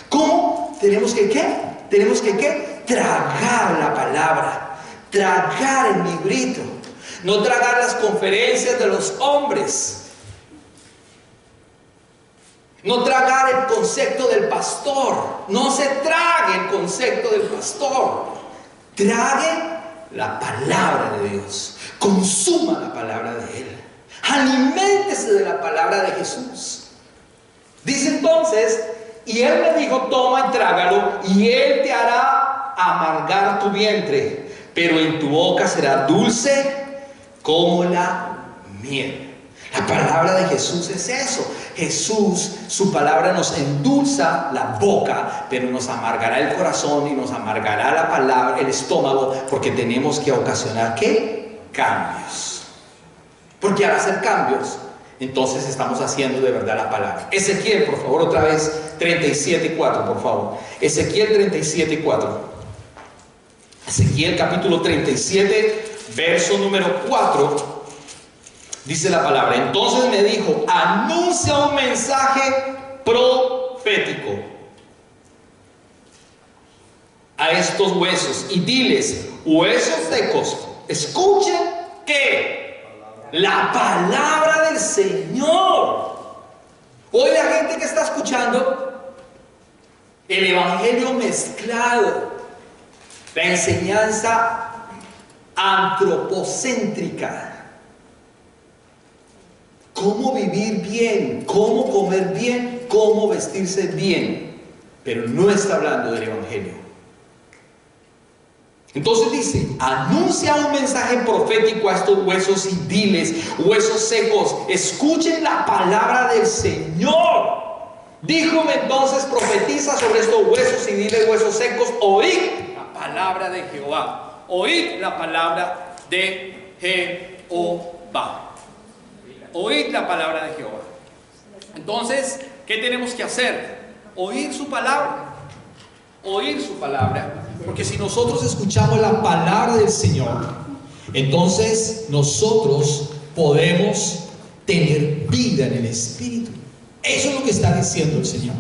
¿Cómo? Tenemos que ¿qué? Tenemos que ¿qué? Tragar la palabra, tragar el librito. No tragar las conferencias de los hombres. No tragar el concepto del pastor. No se trague el concepto del pastor. Trague la palabra de Dios. Consuma la palabra de Él. Aliméntese de la palabra de Jesús. Dice entonces, y Él me dijo, toma y trágalo, y Él te hará amargar tu vientre, pero en tu boca será dulce como la miel. La palabra de Jesús es eso. Jesús, su palabra nos endulza la boca, pero nos amargará el corazón y nos amargará la palabra, el estómago, porque tenemos que ocasionar ¿qué? Cambios. Porque al hacer cambios, entonces estamos haciendo de verdad la palabra. Ezequiel, por favor, otra vez, 37:4, por favor. Ezequiel 37:4. Ezequiel capítulo 37, verso número 4. Dice la palabra, entonces me dijo, anuncia un mensaje profético a estos huesos y diles, huesos secos, escuchen que la palabra del Señor. Hoy la gente que está escuchando el evangelio mezclado, la enseñanza antropocéntrica, cómo vivir bien, cómo comer bien, cómo vestirse bien, pero no está hablando del evangelio. Entonces dice, anuncia un mensaje profético a estos huesos y diles, huesos secos, escuchen la palabra del Señor. Díjome entonces, profetiza sobre estos huesos y diles, huesos secos, oíd la palabra de Jehová. Oíd la palabra de Jehová. Oíd la palabra de Jehová. Entonces, ¿qué tenemos que hacer? Oír su palabra. Oír su palabra. Porque si nosotros escuchamos la palabra del Señor, entonces nosotros podemos tener vida en el Espíritu. Eso es lo que está diciendo el Señor.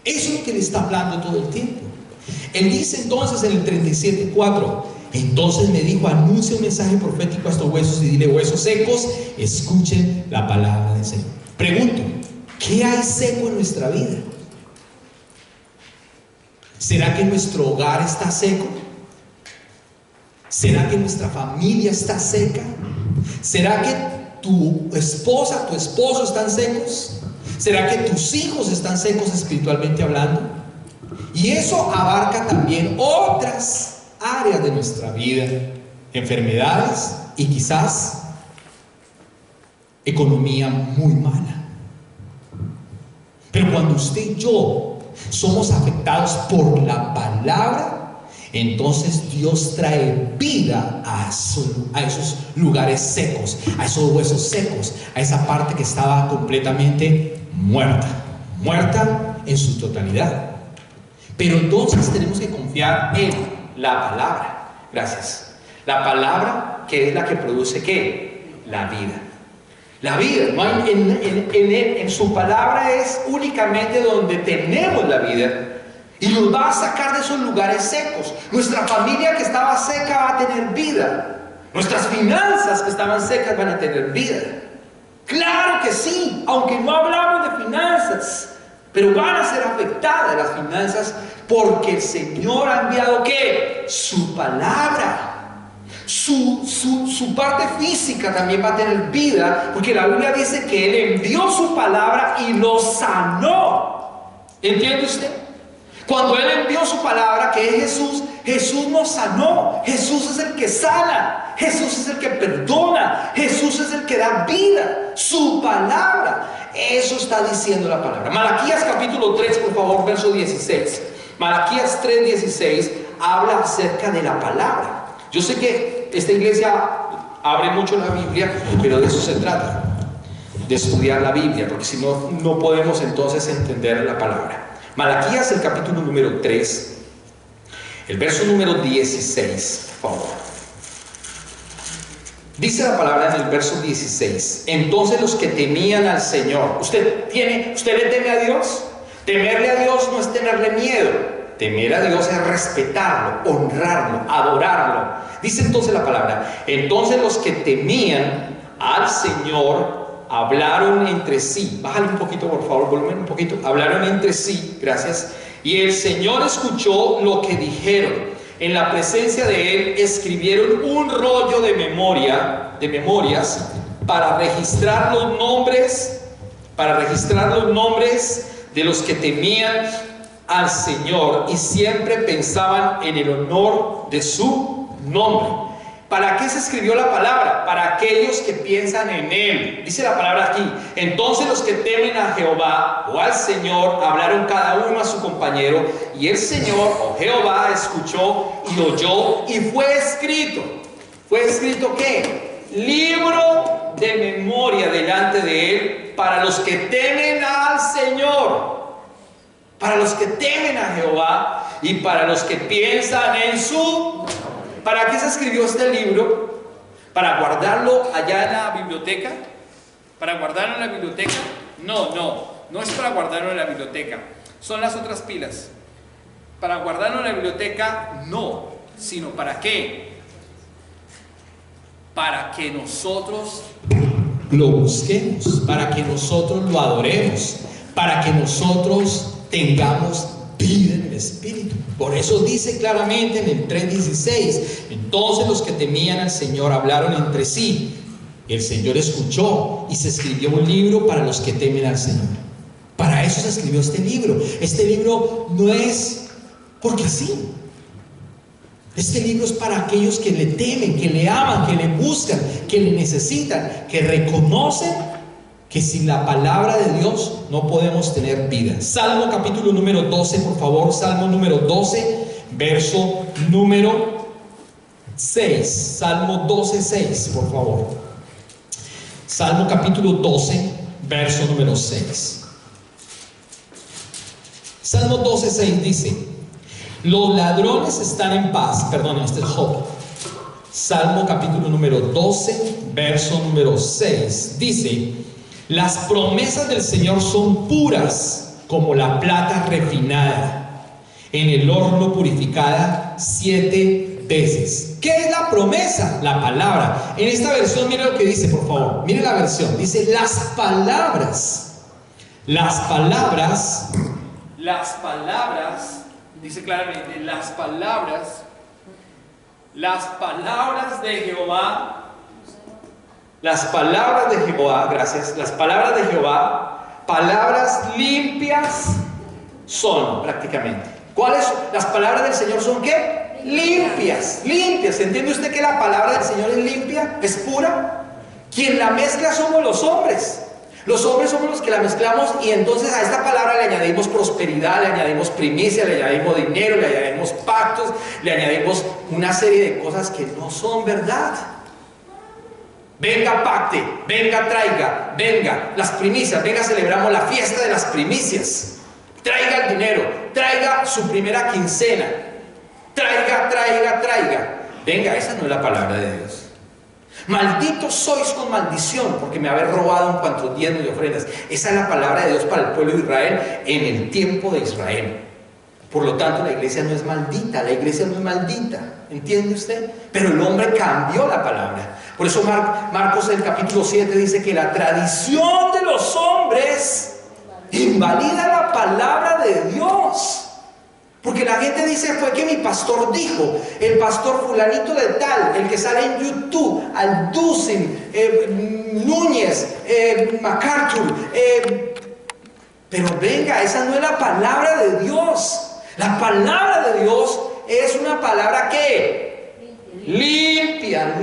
Eso es lo que le está hablando todo el tiempo. Él dice entonces en el 37:4, entonces me dijo, anuncia un mensaje profético a estos huesos y dile, huesos secos, escuchen la palabra del Señor. Pregunto, ¿qué hay seco en nuestra vida? ¿Será que nuestro hogar está seco? ¿Será que nuestra familia está seca? ¿Será que tu esposa, tu esposo están secos? ¿Será que tus hijos están secos espiritualmente hablando? Y eso abarca también otras áreas de nuestra vida, enfermedades y quizás economía muy mala. Pero cuando usted y yo somos afectados por la palabra, entonces Dios trae vida a esos lugares secos, a esos huesos secos, a esa parte que estaba completamente muerta en su totalidad. Pero entonces tenemos que confiar en la palabra. Gracias. La palabra que es la que produce ¿qué? La vida. La vida, ¿no? En su palabra es únicamente donde tenemos la vida. Y nos va a sacar de esos lugares secos. Nuestra familia que estaba seca va a tener vida. Nuestras finanzas que estaban secas van a tener vida. Claro que sí, aunque no hablamos de finanzas, pero van a ser afectadas las finanzas porque el Señor ha enviado ¿qué? Su palabra. Su parte física también va a tener vida, porque la Biblia dice que Él envió su palabra y lo sanó. ¿Entiende usted? Cuando Él envió su palabra, que es Jesús, Jesús nos sanó. Jesús es el que sana, Jesús es el que perdona, Jesús es el que da vida. Su palabra, eso está diciendo la palabra. Malaquías capítulo 3, por favor, verso 16. Malaquías 3:16 habla acerca de la palabra. Yo sé que esta iglesia abre mucho la Biblia, pero de eso se trata, de estudiar la Biblia, porque si no, no podemos entonces entender la palabra. Malaquías, el capítulo número 3, el verso número 16, por favor. Dice la palabra en el verso 16, entonces los que temían al Señor, ¿usted le teme a Dios? Temerle a Dios no es tenerle miedo. Temer a Dios es respetarlo, honrarlo, adorarlo. Dice entonces la palabra, entonces los que temían al Señor hablaron entre sí. Bájale un poquito, por favor, volumen un poquito. Hablaron entre sí, gracias. Y el Señor escuchó lo que dijeron. En la presencia de Él escribieron un rollo de memorias para registrar los nombres, de los que temían al Señor y siempre pensaban en el honor de su nombre. ¿Para qué se escribió la palabra? Para aquellos que piensan en Él. Dice la palabra aquí, entonces los que temen a Jehová o al Señor hablaron cada uno a su compañero, y el Señor o Jehová escuchó y oyó, y fue escrito. ¿Fue escrito qué? Libro de memoria delante de Él para los que temen al Señor, para los que temen a Jehová y para los que piensan en su... ¿Para qué se escribió este libro? ¿Para guardarlo allá en la biblioteca? ¿Para guardarlo en la biblioteca? No es para guardarlo en la biblioteca. Son las otras pilas. Para guardarlo en la biblioteca, no. Sino ¿para qué? Para que nosotros lo busquemos, para que nosotros lo adoremos, para que nosotros tengamos vida en el Espíritu. Por eso dice claramente en el 3:16, entonces los que temían al Señor hablaron entre sí. El Señor escuchó y se escribió un libro para los que temen al Señor. Para eso se escribió este libro. Este libro no es porque sí. Este libro es para aquellos que le temen, que le aman, que le buscan, que le necesitan, que reconocen que sin la palabra de Dios no podemos tener vida. Salmo capítulo número 12, por favor. Salmo número 12, verso número 6. Salmo 12:6, por favor. Salmo capítulo 12, verso número 6. Salmo 12:6 dice, los ladrones están en paz. Perdón, este es Job. Salmo capítulo número 12, verso número 6. Dice, Las promesas del Señor son puras como la plata refinada, en el horno purificada 7 veces. ¿Qué es la promesa? La palabra. En esta versión, mire lo que dice, por favor. Mire la versión. Dice, las palabras, dice claramente, las palabras de Jehová. Las palabras de Jehová, gracias, las palabras de Jehová, palabras limpias son prácticamente. ¿Cuáles son? Las palabras del Señor son ¿qué? Limpias, limpias. ¿Entiende usted que la palabra del Señor es limpia? ¿Es pura? Quien la mezcla somos los hombres. Los hombres somos los que la mezclamos y entonces a esta palabra le añadimos prosperidad, le añadimos primicia, le añadimos dinero, le añadimos pactos, le añadimos una serie de cosas que no son verdad. Venga, pacte, venga, traiga, venga, las primicias, venga, celebramos la fiesta de las primicias. Traiga el dinero, traiga su primera quincena, traiga. Venga, esa no es la palabra de Dios. Malditos sois con maldición, porque me habéis robado en cuantos diezmos y ofrendas. Esa es la palabra de Dios para el pueblo de Israel en el tiempo de Israel. Por lo tanto, la iglesia no es maldita, la iglesia no es maldita, ¿entiende usted? Pero el hombre cambió la palabra. Por eso Marcos en el capítulo 7 dice que la tradición de los hombres invalida la palabra de Dios. Porque la gente dice, fue que mi pastor dijo, el pastor fulanito de tal, el que sale en YouTube, Alducin, Núñez, MacArthur, pero venga, esa no es la palabra de Dios. La palabra de Dios es una palabra que limpia,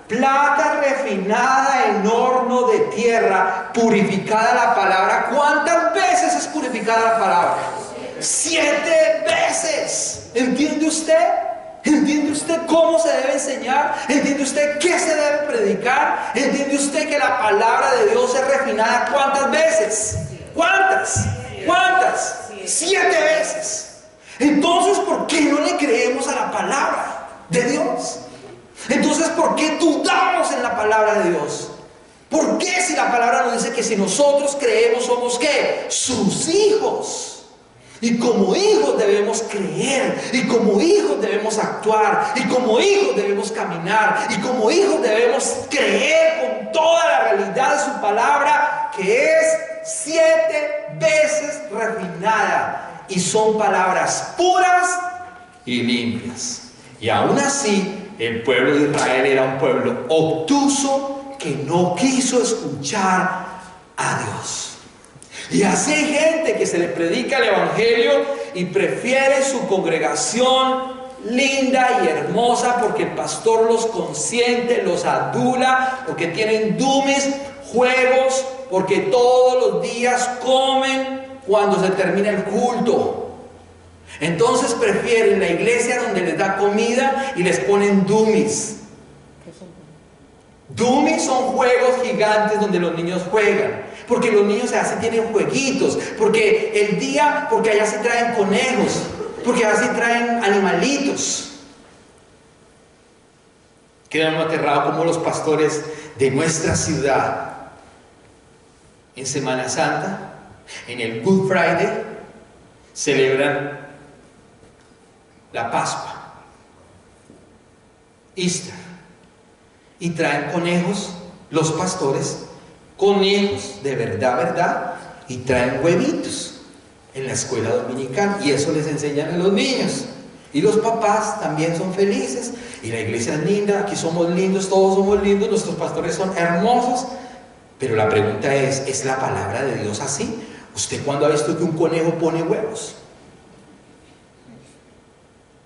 plata refinada en horno de tierra, purificada la palabra. ¿Cuántas veces es purificada la palabra? 7 veces. ¿Entiende usted? ¿Entiende usted cómo se debe enseñar? ¿Entiende usted qué se debe predicar? ¿Entiende usted que la palabra de Dios es refinada cuántas veces? ¿Cuántas? 7 veces. Entonces, ¿por qué no le creemos a la palabra de Dios? Entonces, ¿por qué dudamos en la palabra de Dios? ¿Por qué si la palabra nos dice que si nosotros creemos somos ¿qué? Sus hijos? Y como hijos debemos creer, y como hijos debemos actuar, y como hijos debemos caminar, y como hijos debemos creer con toda la realidad de su palabra, que es 7 veces refinada, y son palabras puras y limpias. Y aún así, el pueblo de Israel era un pueblo obtuso que no quiso escuchar a Dios. Y así hay gente que se le predica el evangelio y prefiere su congregación linda y hermosa porque el pastor los consiente, los adula, porque tienen dumis, juegos, porque todos los días comen cuando se termina el culto. Entonces prefieren la iglesia donde les da comida y les ponen dumis. Dumis son juegos gigantes donde los niños juegan. Porque los niños así tienen jueguitos. Porque allá se traen conejos. Porque allá se traen animalitos. Quedan aterrados como los pastores de nuestra ciudad en Semana Santa, en el Good Friday, celebran la Pascua, Easter, y traen conejos, los pastores, conejos de verdad, y traen huevitos en la escuela dominical, y eso les enseñan a los niños. Y los papás también son felices, y la iglesia es linda, aquí somos lindos, todos somos lindos, nuestros pastores son hermosos. Pero la pregunta ¿es la palabra de Dios así? ¿Usted cuándo ha visto que un conejo pone huevos?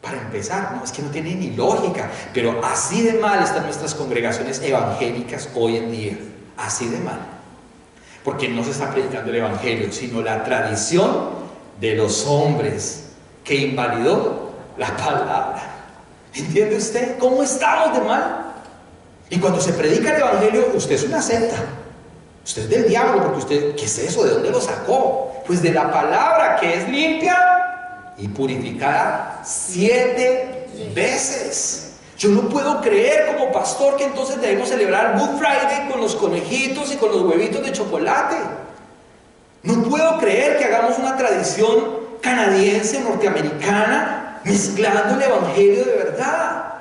Para empezar, no, es que no tiene ni lógica. Pero así de mal están nuestras congregaciones evangélicas hoy en día. Así de mal. Porque no se está predicando el evangelio, sino la tradición de los hombres que invalidó la palabra. ¿Entiende usted cómo estamos de mal? Y cuando se predica el evangelio, usted es una secta. Usted es del diablo, porque usted, ¿qué es eso? ¿De dónde lo sacó? Pues de la palabra que es limpia y purificada 7 veces. Yo no puedo creer como pastor que entonces debemos celebrar Good Friday con los conejitos y con los huevitos de chocolate. No puedo creer que hagamos una tradición canadiense, norteamericana, mezclando el evangelio de verdad.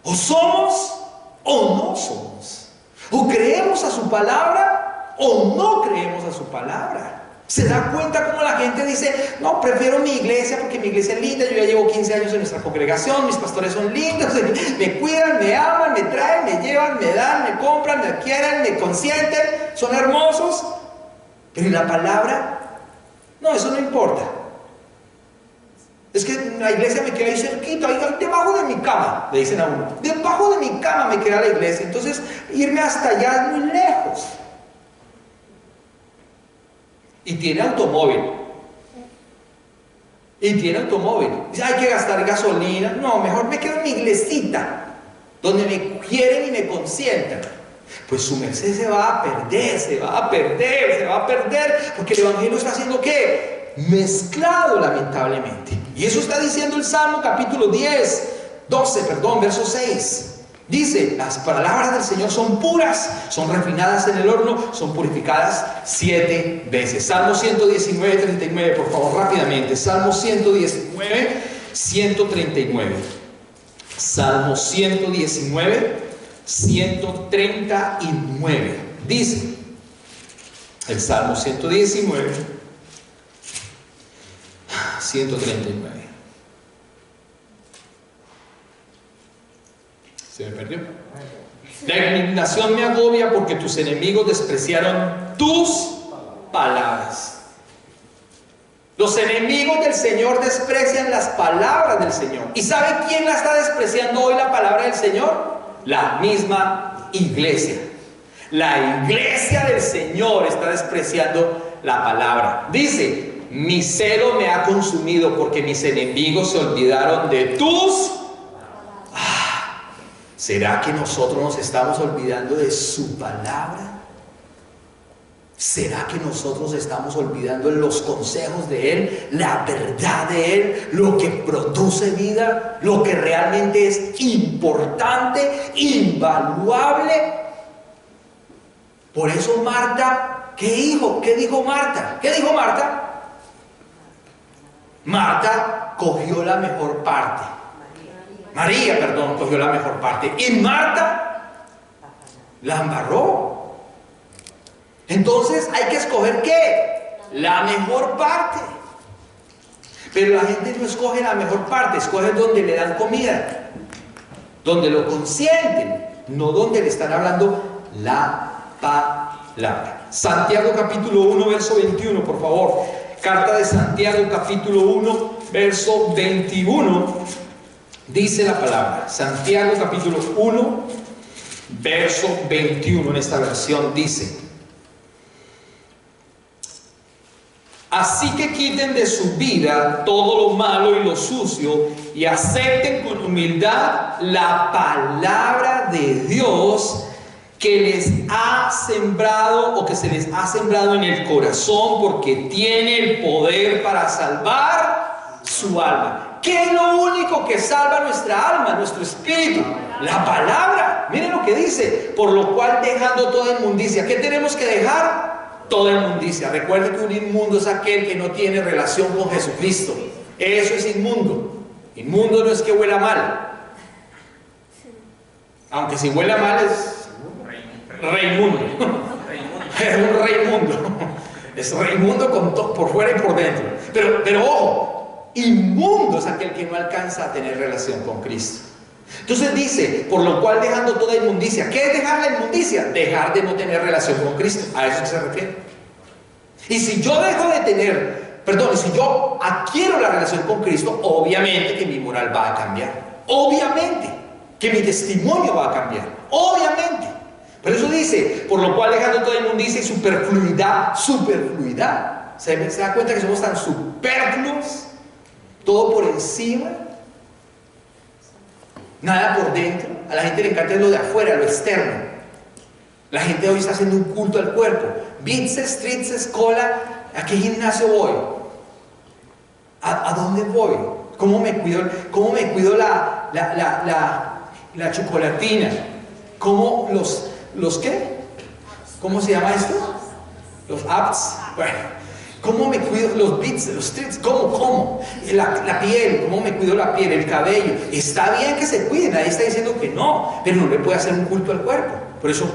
O somos o no somos. O creemos a su palabra o no creemos a su palabra. ¿Se da cuenta cómo la gente dice, no, prefiero mi iglesia porque mi iglesia es linda, yo ya llevo 15 años en nuestra congregación, mis pastores son lindos, me cuidan, me aman, me traen, me llevan, me dan, me compran, me quieren, me consienten, son hermosos? Pero ¿y la palabra? No, eso no importa. Es que la iglesia me queda ahí cerquita, ahí debajo de mi cama, le dicen a uno, debajo de mi cama me queda la iglesia, entonces irme hasta allá es muy lejos. Y tiene automóvil. Dice, hay que gastar gasolina. No, mejor me quedo en mi iglesita, donde me quieren y me consientan. Pues su merced se va a perder, porque el evangelio está haciendo ¿qué? Mezclado, lamentablemente. Y eso está diciendo el Salmo capítulo 12, verso 6. Dice, las palabras del Señor son puras, son refinadas en el horno, son purificadas 7 veces. Salmo 119, 39, por favor, rápidamente. Salmo 119, 139. Salmo 119, 139. Dice, el Salmo 119, 139. Se me perdió. La indignación me agobia porque tus enemigos despreciaron tus palabras. Los enemigos del Señor desprecian las palabras del Señor. ¿Y sabe quién la está despreciando hoy, la palabra del Señor? La misma iglesia. La iglesia del Señor está despreciando la palabra. Dice, mi celo me ha consumido porque mis enemigos se olvidaron de tus... ¿Será que nosotros nos estamos olvidando de su palabra? ¿Será que nosotros estamos olvidando los consejos de Él, la verdad de Él, lo que produce vida, lo que realmente es importante, invaluable? Por eso Marta, ¿qué dijo? ¿Qué dijo Marta? ¿Qué dijo Marta? Marta cogió la mejor parte. María, cogió la mejor parte. Y Marta la embarró. Entonces hay que escoger ¿qué? La mejor parte. Pero la gente no escoge la mejor parte, escoge donde le dan comida, donde lo consienten, no donde le están hablando la palabra. Santiago capítulo 1, verso 21, por favor. Carta de Santiago capítulo 1, verso 21. Dice la palabra, Santiago capítulo 1, verso 21, en esta versión dice: así que quiten de su vida todo lo malo y lo sucio y acepten con humildad la palabra de Dios que les ha sembrado o que se les ha sembrado en el corazón, porque tiene el poder para salvar su alma. ¿Qué es lo único que salva nuestra alma, nuestro espíritu? La palabra. Miren lo que dice: por lo cual dejando toda inmundicia. ¿Qué tenemos que dejar? Toda inmundicia. Recuerde que un inmundo es aquel que no tiene relación con Jesucristo. Eso es inmundo. Inmundo no es que huela mal. Aunque si huela mal es reimundo. Es un reimundo. Es reimundo por fuera y por dentro. Pero ojo. Inmundo es aquel que no alcanza a tener relación con Cristo. Entonces dice, por lo cual dejando toda inmundicia. ¿Qué es dejar la inmundicia? Dejar de no tener relación con Cristo. A eso se refiere. Y si yo dejo de tener, si yo adquiero la relación con Cristo, obviamente que mi moral va a cambiar. Obviamente que mi testimonio va a cambiar. Obviamente. Por eso dice, por lo cual dejando toda inmundicia y superfluidad. ¿Se da cuenta que somos tan superfluos? Todo por encima, nada por dentro. A la gente le encanta lo de afuera, lo externo. La gente hoy está haciendo un culto al cuerpo. Bices, tríceps, cola. ¿A qué gimnasio voy? ¿A dónde voy? ¿Cómo me cuido la chocolatina, ¿cómo los qué? ¿Cómo se llama esto? Los apps. Bueno, ¿cómo me cuido los bits, los treats? ¿Cómo? La piel, ¿cómo me cuido la piel, el cabello? Está bien que se cuide, nadie está diciendo que no, pero no le puede hacer un culto al cuerpo. Por eso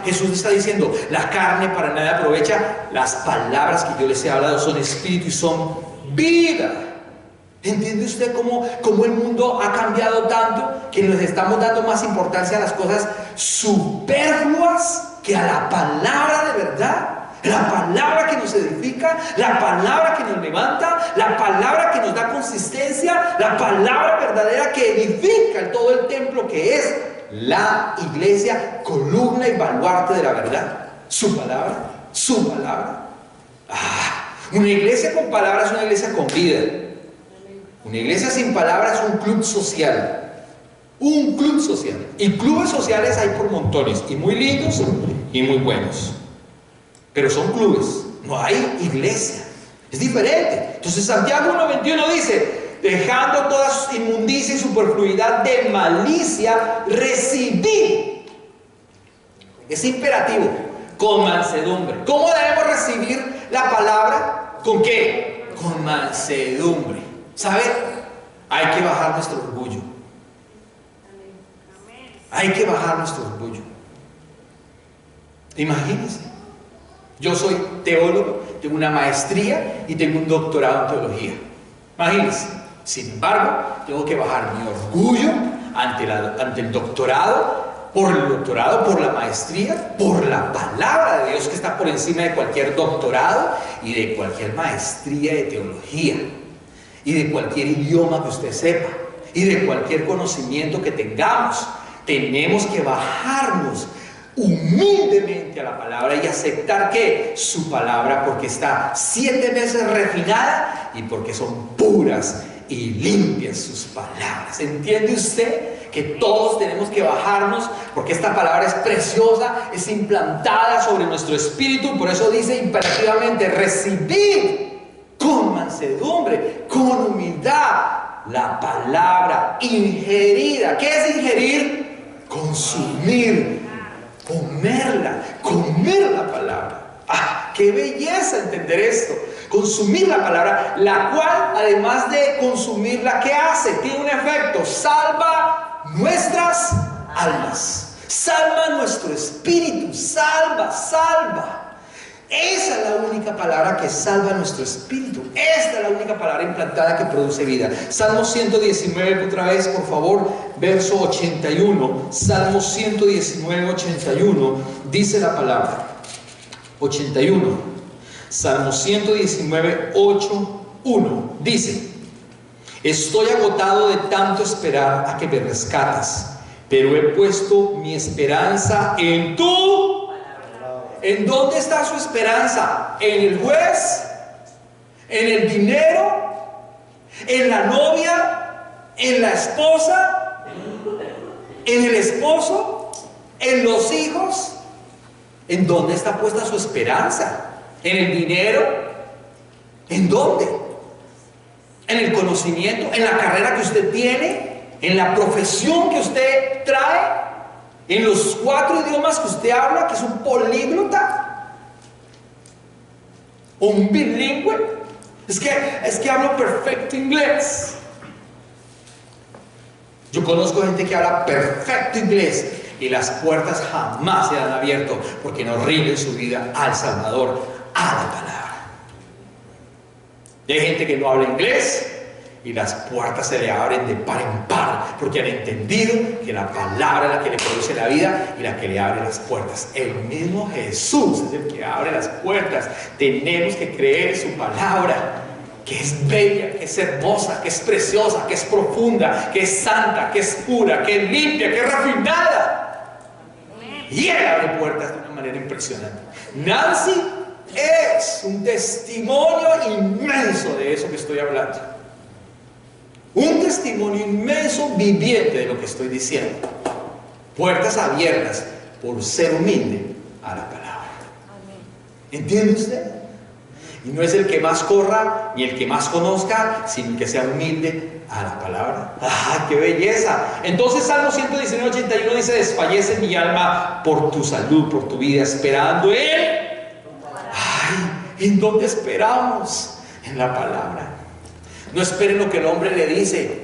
Jesús está diciendo, la carne para nada aprovecha, las palabras que yo les he hablado son espíritu y son vida. ¿Entiende usted cómo el mundo ha cambiado tanto que nos estamos dando más importancia a las cosas superfluas que a la palabra de verdad? La palabra que nos edifica, la palabra que nos levanta, la palabra que nos da consistencia, la palabra verdadera que edifica todo el templo que es la iglesia, columna y baluarte de la verdad. Su palabra, su palabra. Una iglesia con palabras es una iglesia con vida. Una iglesia sin palabras es un club social. Un club social. Y clubes sociales hay por montones, y muy lindos y muy buenos. Pero son clubes, no hay iglesia. Es diferente. Entonces Santiago 1:21 dice, dejando toda su inmundicia y superfluidad de malicia, recibid. Es imperativo, con mansedumbre. ¿Cómo debemos recibir la palabra? ¿Con qué? Con mansedumbre. ¿Sabe? Hay que bajar nuestro orgullo. Hay que bajar nuestro orgullo. Imagínense. Yo soy teólogo, tengo una maestría y tengo un doctorado en teología. Imagínense. Sin embargo, tengo que bajar mi orgullo ante el doctorado, por la maestría, por la palabra de Dios que está por encima de cualquier doctorado y de cualquier maestría de teología y de cualquier idioma que usted sepa y de cualquier conocimiento que tengamos. Tenemos que bajarnos humildemente a la palabra y aceptar que su palabra, porque está 7 veces refinada y porque son puras y limpias sus palabras. ¿Entiende usted que todos tenemos que bajarnos? Porque esta palabra es preciosa, es implantada sobre nuestro espíritu. Por eso dice imperativamente, recibid con mansedumbre, con humildad la palabra ingerida. ¿Qué es ingerir? Consumir, comer la palabra. ¡Qué belleza entender esto! Consumir la palabra, la cual, además de consumirla, ¿qué hace? Tiene un efecto, salva nuestras almas, salva nuestro espíritu, salva. Esa es la única palabra que salva nuestro espíritu. Esta es la única palabra implantada que produce vida. Salmo 119, otra vez, por favor, verso 81. Salmo 119, 81, dice la palabra. 81. Salmo 119, 8, 1. Dice: estoy agotado de tanto esperar a que me rescates, pero he puesto mi esperanza en tú. ¿En dónde está su esperanza? ¿En el juez? ¿En el dinero? ¿En la novia? ¿En la esposa? ¿En el esposo? ¿En los hijos? ¿En dónde está puesta su esperanza? ¿En el dinero? ¿En dónde? ¿En el conocimiento? ¿En la carrera que usted tiene? ¿En la profesión que usted trae? ¿En los 4 idiomas que usted habla, que es un políglota? ¿O un bilingüe? Es que hablo perfecto inglés. Yo conozco gente que habla perfecto inglés y las puertas jamás se han abierto porque no rinden su vida al Salvador, a la palabra. Y hay gente que no habla inglés y las puertas se le abren de par en par porque han entendido que la palabra es la que le produce la vida y la que le abre las puertas. El mismo Jesús es el que abre las puertas. Tenemos que creer en su palabra, que es bella, que es hermosa, que es preciosa, que es profunda, que es santa, que es pura, que es limpia, que es refinada. Y Él abre puertas de una manera impresionante. Nancy es un testimonio inmenso de eso que estoy hablando. Un testimonio inmenso viviente de lo que estoy diciendo. Puertas abiertas por ser humilde a la palabra. ¿Entiende usted? Y no es el que más corra ni el que más conozca, sino el que sea humilde a la palabra. ¡Ah, qué belleza! Entonces Salmo 119, 81 dice: desfallece mi alma por tu salud, por tu vida, esperando en... ¡Ay! ¿En dónde esperamos? En la palabra. No esperen lo que el hombre le dice,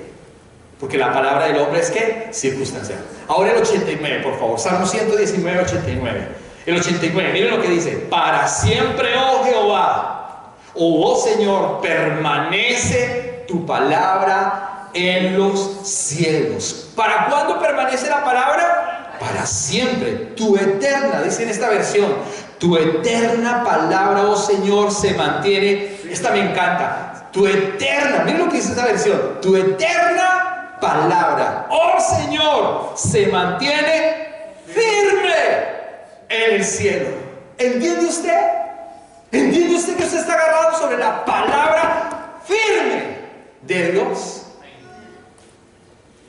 porque la palabra del hombre es ¿qué? Circunstancial. Ahora el 89, por favor. Salmo 119, 89. El 89, miren lo que dice: para siempre, oh Jehová, oh Señor, permanece tu palabra en los cielos. ¿Para cuándo permanece la palabra? Para siempre. Tu eterna, dice en esta versión, tu eterna palabra, oh Señor, se mantiene. Esta me encanta. Tu eterna, miren lo que dice esta versión, tu eterna palabra, oh Señor, se mantiene firme en el cielo. ¿Entiende usted? ¿Entiende usted que usted está agarrado sobre la palabra firme de Dios?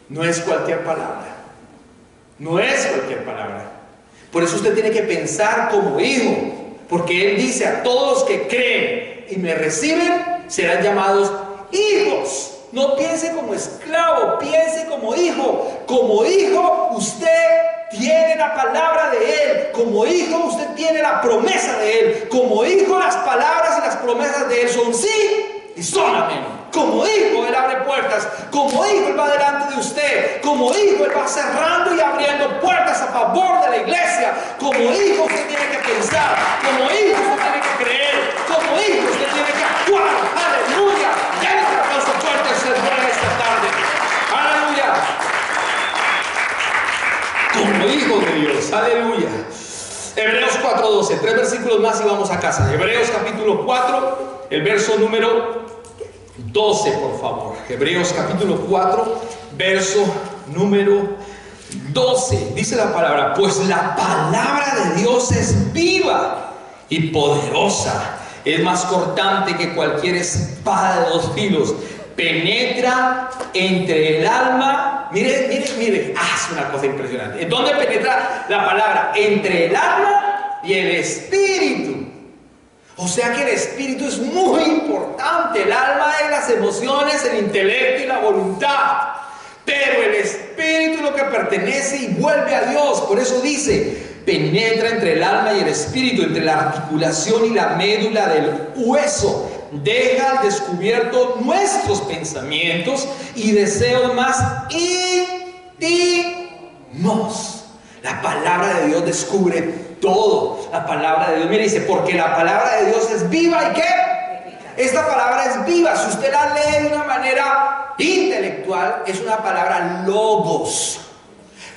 No es cualquier palabra. No es cualquier palabra. Por eso usted tiene que pensar como hijo, porque Él dice: a todos los que creen y me reciben serán llamados hijos. No piense como esclavo, piense como hijo. Como hijo usted tiene la palabra de Él. Como hijo usted tiene la promesa de Él. Como hijo las palabras y las promesas de Él son sí y son amén. Como hijo Él abre puertas. Como hijo Él va delante de usted. Como hijo Él va cerrando y abriendo puertas a favor de la iglesia. Como hijo usted tiene que pensar. Como hijo usted tiene que creer. Como hijo usted tiene que actuar. Aleluya. Denle un aplauso fuerte al Señor esta tarde. Aleluya. Como hijo de Dios. Aleluya. Hebreos 4:12. 3 versículos más y vamos a casa. Hebreos capítulo 4, el verso número 12, por favor. Hebreos capítulo 4, verso número 12. Dice la palabra: pues la palabra de Dios es viva y poderosa, es más cortante que cualquier espada de 2 filos, penetra entre el alma. Mire, mire, mire. Es una cosa impresionante. ¿En dónde penetra la palabra? Entre el alma y el espíritu. O sea que el espíritu es muy importante. El alma es las emociones, el intelecto y la voluntad. Pero el espíritu es lo que pertenece y vuelve a Dios. Por eso dice: penetra entre el alma y el espíritu, entre la articulación y la médula del hueso. Deja al descubierto nuestros pensamientos y deseos más íntimos. La palabra de Dios descubre todo. La palabra de Dios, mire, dice: porque la palabra de Dios es viva. ¿Y qué? Esta palabra es viva. Si usted la lee de una manera intelectual, es una palabra logos.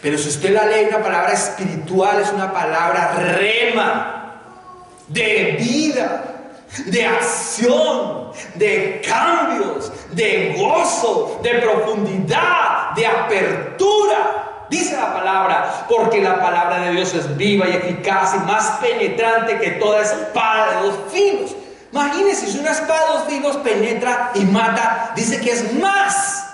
Pero si usted la lee de una palabra espiritual, es una palabra rema, de vida, de acción, de cambios, de gozo, de profundidad, de apertura. Dice la palabra: porque la palabra de Dios es viva y eficaz y más penetrante que toda espada de 2 filos. Imagínense, si una espada de 2 filos penetra y mata, dice que es más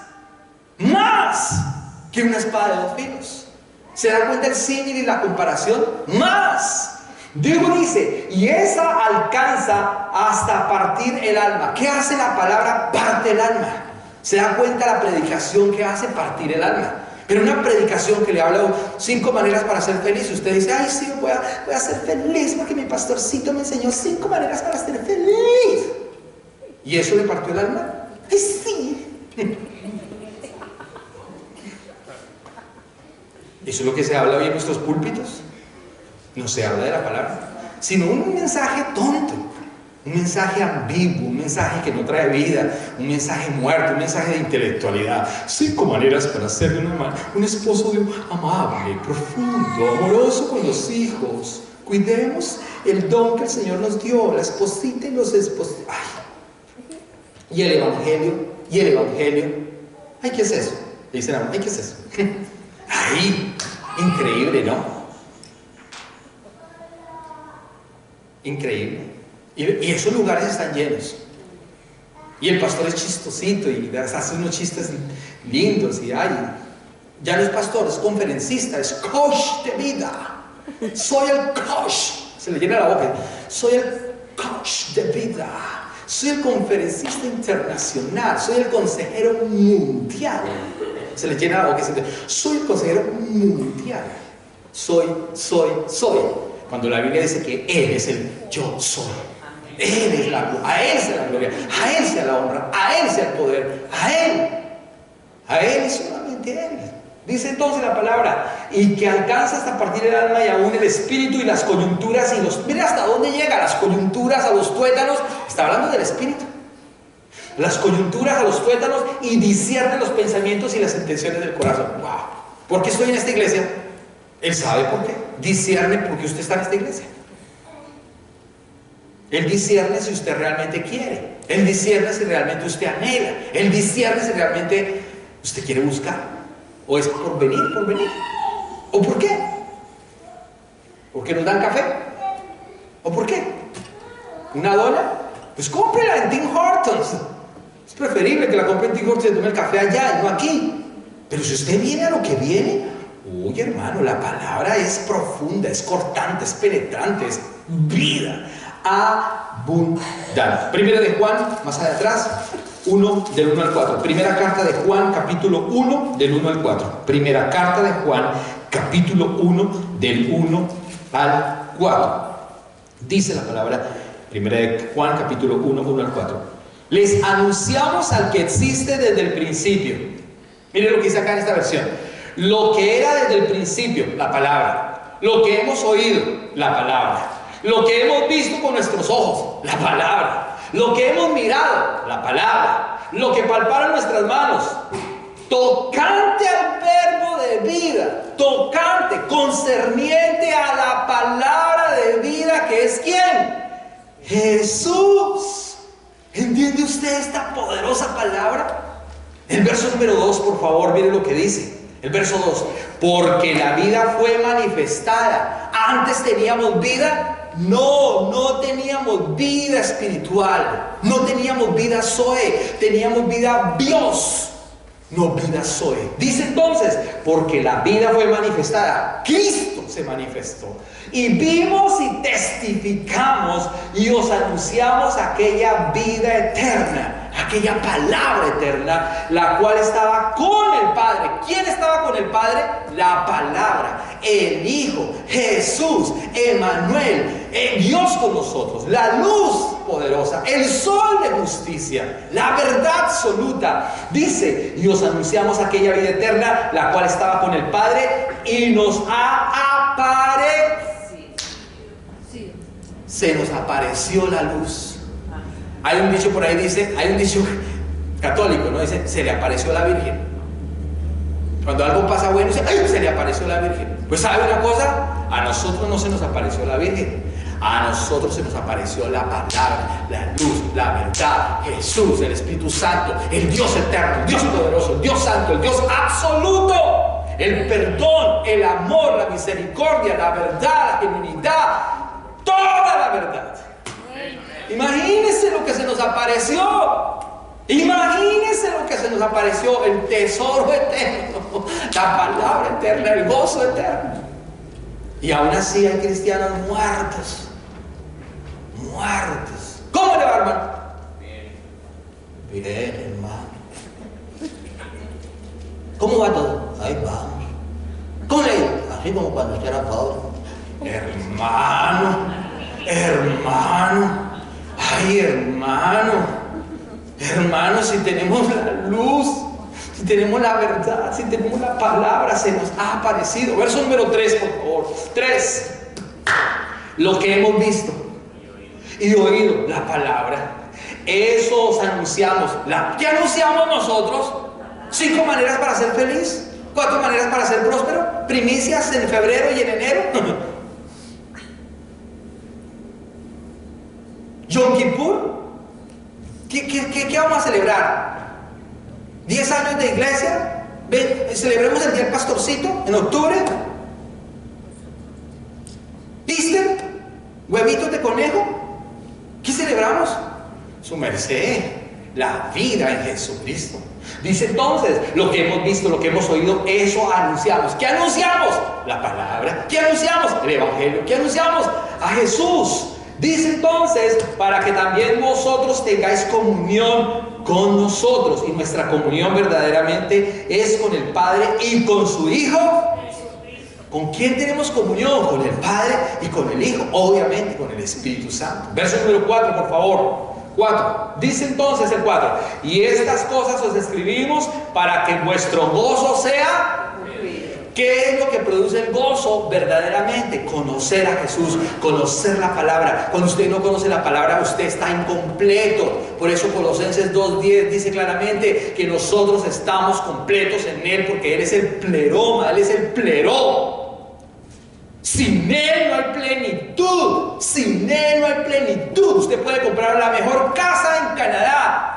que una espada de 2 filos. ¿Se da cuenta el símil y la comparación? Más. Dios dice: y esa alcanza hasta partir el alma. ¿Qué hace la palabra? Parte el alma. ¿Se da cuenta la predicación que hace? Partir el alma. Pero una predicación que le habla 5 maneras para ser feliz. Usted dice: ay, sí, voy a ser feliz porque mi pastorcito me enseñó 5 maneras para ser feliz. ¿Y eso le partió el alma? ¡Ay, sí! ¿Eso es lo que se habla hoy en nuestros púlpitos? No se habla de la palabra, sino un mensaje tonto, un mensaje ambiguo, un mensaje que no trae vida, un mensaje muerto, un mensaje de intelectualidad. 5 maneras para ser un esposo amable, profundo, amoroso con los hijos. Cuidemos el don que el Señor nos dio, la esposita y los esposos. Y el evangelio. Ay, ¿qué es eso? Le dicen: ay, ¿qué es eso? Ay, increíble, ¿no? Increíble. Y esos lugares están llenos. Y el pastor es chistosito y hace unos chistes lindos. Y ya no es pastor, es conferencista, es coach de vida. Soy el coach. Se le llena la boca. Soy el coach de vida, soy el conferencista internacional, soy el consejero mundial. Se le llena la boca y se dice, soy el consejero mundial. Soy. Cuando la Biblia dice que Él es el yo soy. Él es la gloria, a Él sea la gloria, a Él sea la honra, a Él sea el poder, a Él y solamente a Él. Dice entonces la palabra, y que alcanza hasta partir el alma y aún el espíritu y las coyunturas y los... Mira hasta dónde llega, las coyunturas a los tuétanos. Está hablando del espíritu. Las coyunturas a los tuétanos y discierne los pensamientos y las intenciones del corazón. ¡Wow! ¿Por qué estoy en esta iglesia? Él sabe por qué. Discierne porque usted está en esta iglesia. Él discierne si usted realmente quiere. Él discierne si realmente usted anhela. Él discierne si realmente usted quiere buscar. O es por venir. ¿O por qué? ¿Porque nos dan café? ¿O por qué? ¿Una dona? Pues cómprela en Tim Hortons. Es preferible que la compre en Tim Hortons y tome el café allá y no aquí. Pero si usted viene a lo que viene, uy, hermano, la palabra es profunda, es cortante, es penetrante, es vida abundante. Primera de Juan, más allá atrás, 1 del 1 al 4. Primera carta de Juan, capítulo 1 del 1 al 4. Primera carta de Juan, capítulo 1 del 1 al 4. Dice la palabra, primera de Juan, capítulo 1 al 4. Les anunciamos al que existe desde el principio. Miren lo que dice acá en esta versión. Lo que era desde el principio, la palabra. Lo que hemos oído, la palabra. Lo que hemos visto con nuestros ojos, la palabra. Lo que hemos mirado, la palabra. Lo que palparon nuestras manos, tocante al verbo de vida, tocante, concerniente a la palabra de vida, que es ¿quién? Jesús. ¿Entiende usted esta poderosa palabra? El verso número 2, por favor, mire lo que dice. El verso 2. Porque la vida fue manifestada. Antes teníamos vida. No teníamos vida espiritual. No teníamos vida Zoe. Teníamos vida Dios. No vida Zoe. Dice entonces, porque la vida fue manifestada. Cristo se manifestó. Y vimos y testificamos y os anunciamos aquella vida eterna, aquella palabra eterna, la cual estaba con el Padre. ¿Quién estaba con el Padre? La palabra, el Hijo, Jesús, Emmanuel, Dios con nosotros, la luz poderosa, el sol de justicia, la verdad absoluta. Dice, y os anunciamos aquella vida eterna, la cual estaba con el Padre y nos ha aparecido. Se nos apareció la luz. Hay un dicho por ahí, dice, hay un dicho católico, ¿no? Dice, se le apareció la Virgen. Cuando algo pasa bueno, dice, ¡ay! Se le apareció la Virgen. Pues ¿sabe una cosa? A nosotros no se nos apareció la Virgen. A nosotros se nos apareció la palabra, la luz, la verdad, Jesús, el Espíritu Santo, el Dios eterno, el Dios poderoso, el Dios santo, el Dios absoluto. El perdón, el amor, la misericordia, la verdad, la genuinidad, toda la verdad. Imagínense lo que se nos apareció. Imagínense lo que se nos apareció, el tesoro eterno, la palabra eterna, el gozo eterno. Y aún así hay cristianos muertos. ¿Cómo le va, hermano? Bien, hermano. ¿Cómo va todo? Ahí vamos. ¿Cómo le digo? Así como cuando usted era pobre. Hermano. Ay, hermano, si tenemos la luz, si tenemos la verdad, si tenemos la palabra, se nos ha aparecido. Verso número 3, por favor. 3. Lo que hemos visto y oído, la palabra. Eso os anunciamos. ¿Qué anunciamos nosotros? 5 maneras para ser feliz. 4 maneras para ser próspero. Primicias en febrero y en enero. Yom Kippur. ¿Qué vamos a celebrar? 10 años de iglesia. Celebremos el día del pastorcito en octubre. Easter. Huevitos de conejo. ¿Qué celebramos? Su merced, la vida en Jesucristo. Dice entonces, lo que hemos visto, lo que hemos oído, eso anunciamos. ¿Qué anunciamos? La palabra. ¿Qué anunciamos? El Evangelio. ¿Qué anunciamos? A Jesús. Dice entonces, para que también vosotros tengáis comunión con nosotros. Y nuestra comunión verdaderamente es con el Padre y con su Hijo. ¿Con quién tenemos comunión? Con el Padre y con el Hijo, obviamente con el Espíritu Santo. Verso número 4, por favor. 4. Dice entonces el 4: y estas cosas os escribimos para que vuestro gozo sea... ¿Qué es lo que produce el gozo verdaderamente? Conocer a Jesús, conocer la palabra. Cuando usted no conoce la palabra, usted está incompleto. Por eso Colosenses 2:10 dice claramente que nosotros estamos completos en Él, porque Él es el pleroma, Él es el pleró. Sin Él no hay plenitud. Sin Él no hay plenitud. Usted puede comprar la mejor casa en Canadá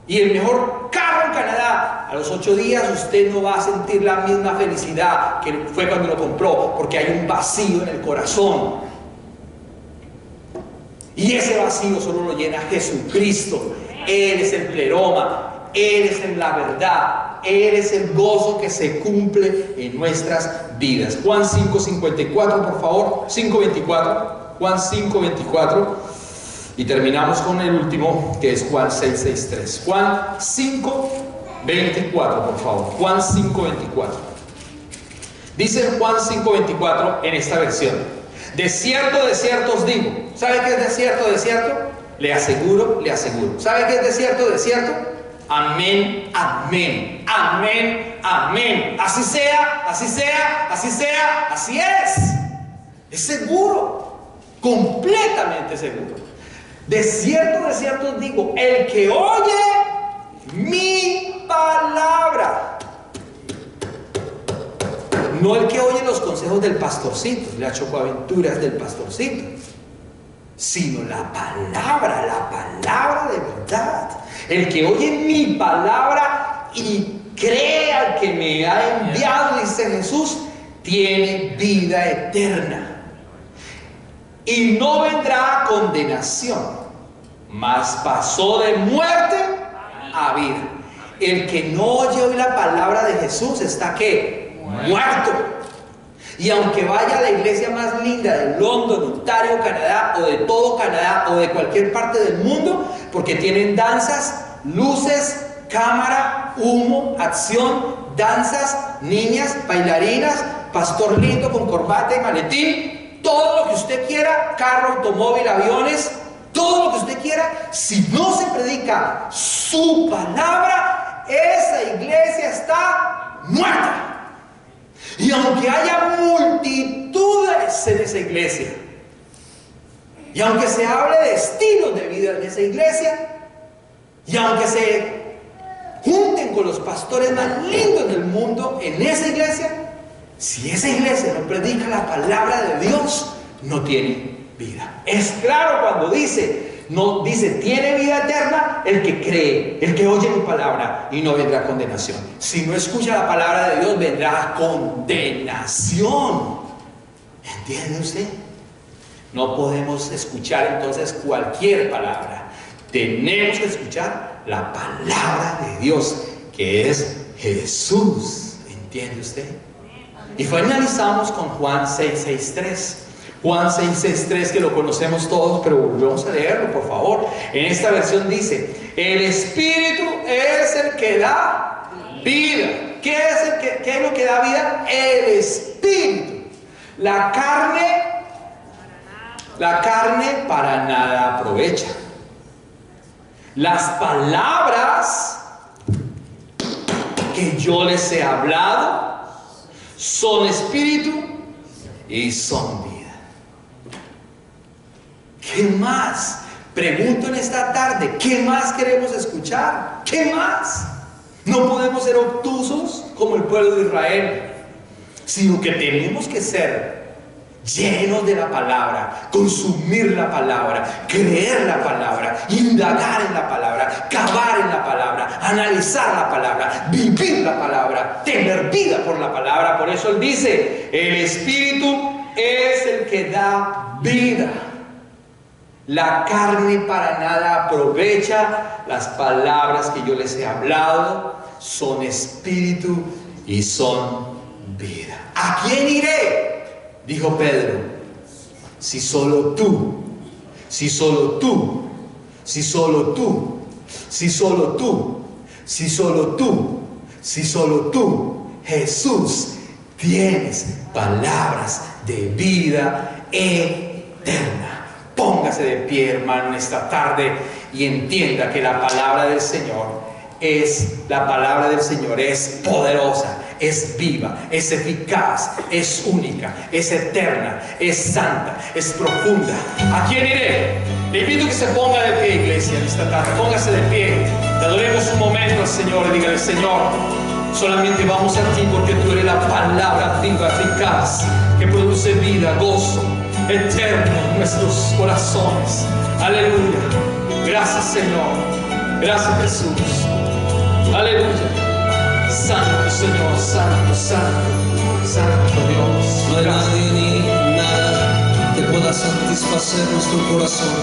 y el mejor carro en Canadá. A los 8 días usted no va a sentir la misma felicidad que fue cuando lo compró, porque hay un vacío en el corazón. Y ese vacío solo lo llena Jesucristo. Él es el pleroma, Él es la verdad, Él es el gozo que se cumple en nuestras vidas. Juan 5:54, por favor. 5:24. Juan 5:24. Y terminamos con el último, que es Juan 6:63. Juan 5:24, por favor. Juan 5:24. Dice Juan 5:24 en esta versión: de cierto os digo. ¿Sabe qué es de cierto, de cierto? Le aseguro, le aseguro. ¿Sabe qué es de cierto, de cierto? Amén, amén, amén, amén. Así sea, así sea, así sea, así es. Es seguro, completamente seguro. De cierto os digo, el que oye mi palabra, no el que oye los consejos del pastorcito, las chocoaventuras del pastorcito, sino la palabra de verdad. El que oye mi palabra y cree al que me ha enviado, dice Jesús, tiene vida eterna. Y no vendrá a condenación, mas pasó de muerte a vida. El que no oye hoy la palabra de Jesús está ¿qué? Muerto. Y aunque vaya a la iglesia más linda de London, Ontario, Canadá, o de todo Canadá, o de cualquier parte del mundo, porque tienen danzas, luces, cámara, humo, acción, danzas, niñas, bailarinas, pastor lindo con corbata y maletín, todo lo que usted quiera, carro, automóvil, aviones, todo lo que usted quiera, si no se predica su palabra, esa iglesia está muerta. Y aunque haya multitudes en esa iglesia, y aunque se hable de estilos de vida en esa iglesia, y aunque se junten con los pastores más lindos del mundo en esa iglesia, si esa iglesia no predica la palabra de Dios, no tiene vida. Es claro cuando dice, no dice, tiene vida eterna el que cree, el que oye mi palabra, y no vendrá condenación. Si no escucha la palabra de Dios, vendrá condenación. ¿Entiende usted? No podemos escuchar entonces cualquier palabra. Tenemos que escuchar la palabra de Dios, que es Jesús. ¿Entiende usted? Y finalizamos con Juan 6:63. Juan 6:63, que lo conocemos todos, pero volvemos a leerlo, por favor. En esta versión dice: el Espíritu es el que da vida. ¿Qué es lo que da vida? El Espíritu. La carne para nada aprovecha. Las palabras que yo les he hablado son espíritu y son vida. ¿Qué más? Pregunto en esta tarde, ¿qué más queremos escuchar? ¿Qué más? No podemos ser obtusos como el pueblo de Israel, sino que tenemos que ser llenos de la palabra, consumir la palabra, creer la palabra, indagar en la palabra, cavar en la palabra, analizar la palabra, vivir la palabra, tener vida por la palabra. Por eso él dice: el Espíritu es el que da vida. La carne para nada aprovecha. Las palabras que yo les he hablado son espíritu y son vida. ¿A quién iré?, dijo Pedro, si solo tú Si solo tú, si solo tú, si solo tú, si solo tú, si solo tú, Jesús, tienes palabras de vida eterna. Póngase de pie, hermano, en esta tarde y entienda que la palabra del Señor es poderosa, es viva, es eficaz, es única, es eterna, es santa, es profunda. ¿A quién iré? Le invito a que se ponga de pie, iglesia, en esta tarde. Póngase de pie. Le adoremos un momento al Señor y dígale: Señor, solamente vamos a ti porque tú eres la palabra viva, eficaz, que produce vida, gozo eterno en nuestros corazones. Aleluya. Gracias, Señor. Gracias, Jesús. Aleluya. Santo Señor, santo, santo, santo Dios. No hay nadie ni nada que pueda satisfacer nuestro corazón.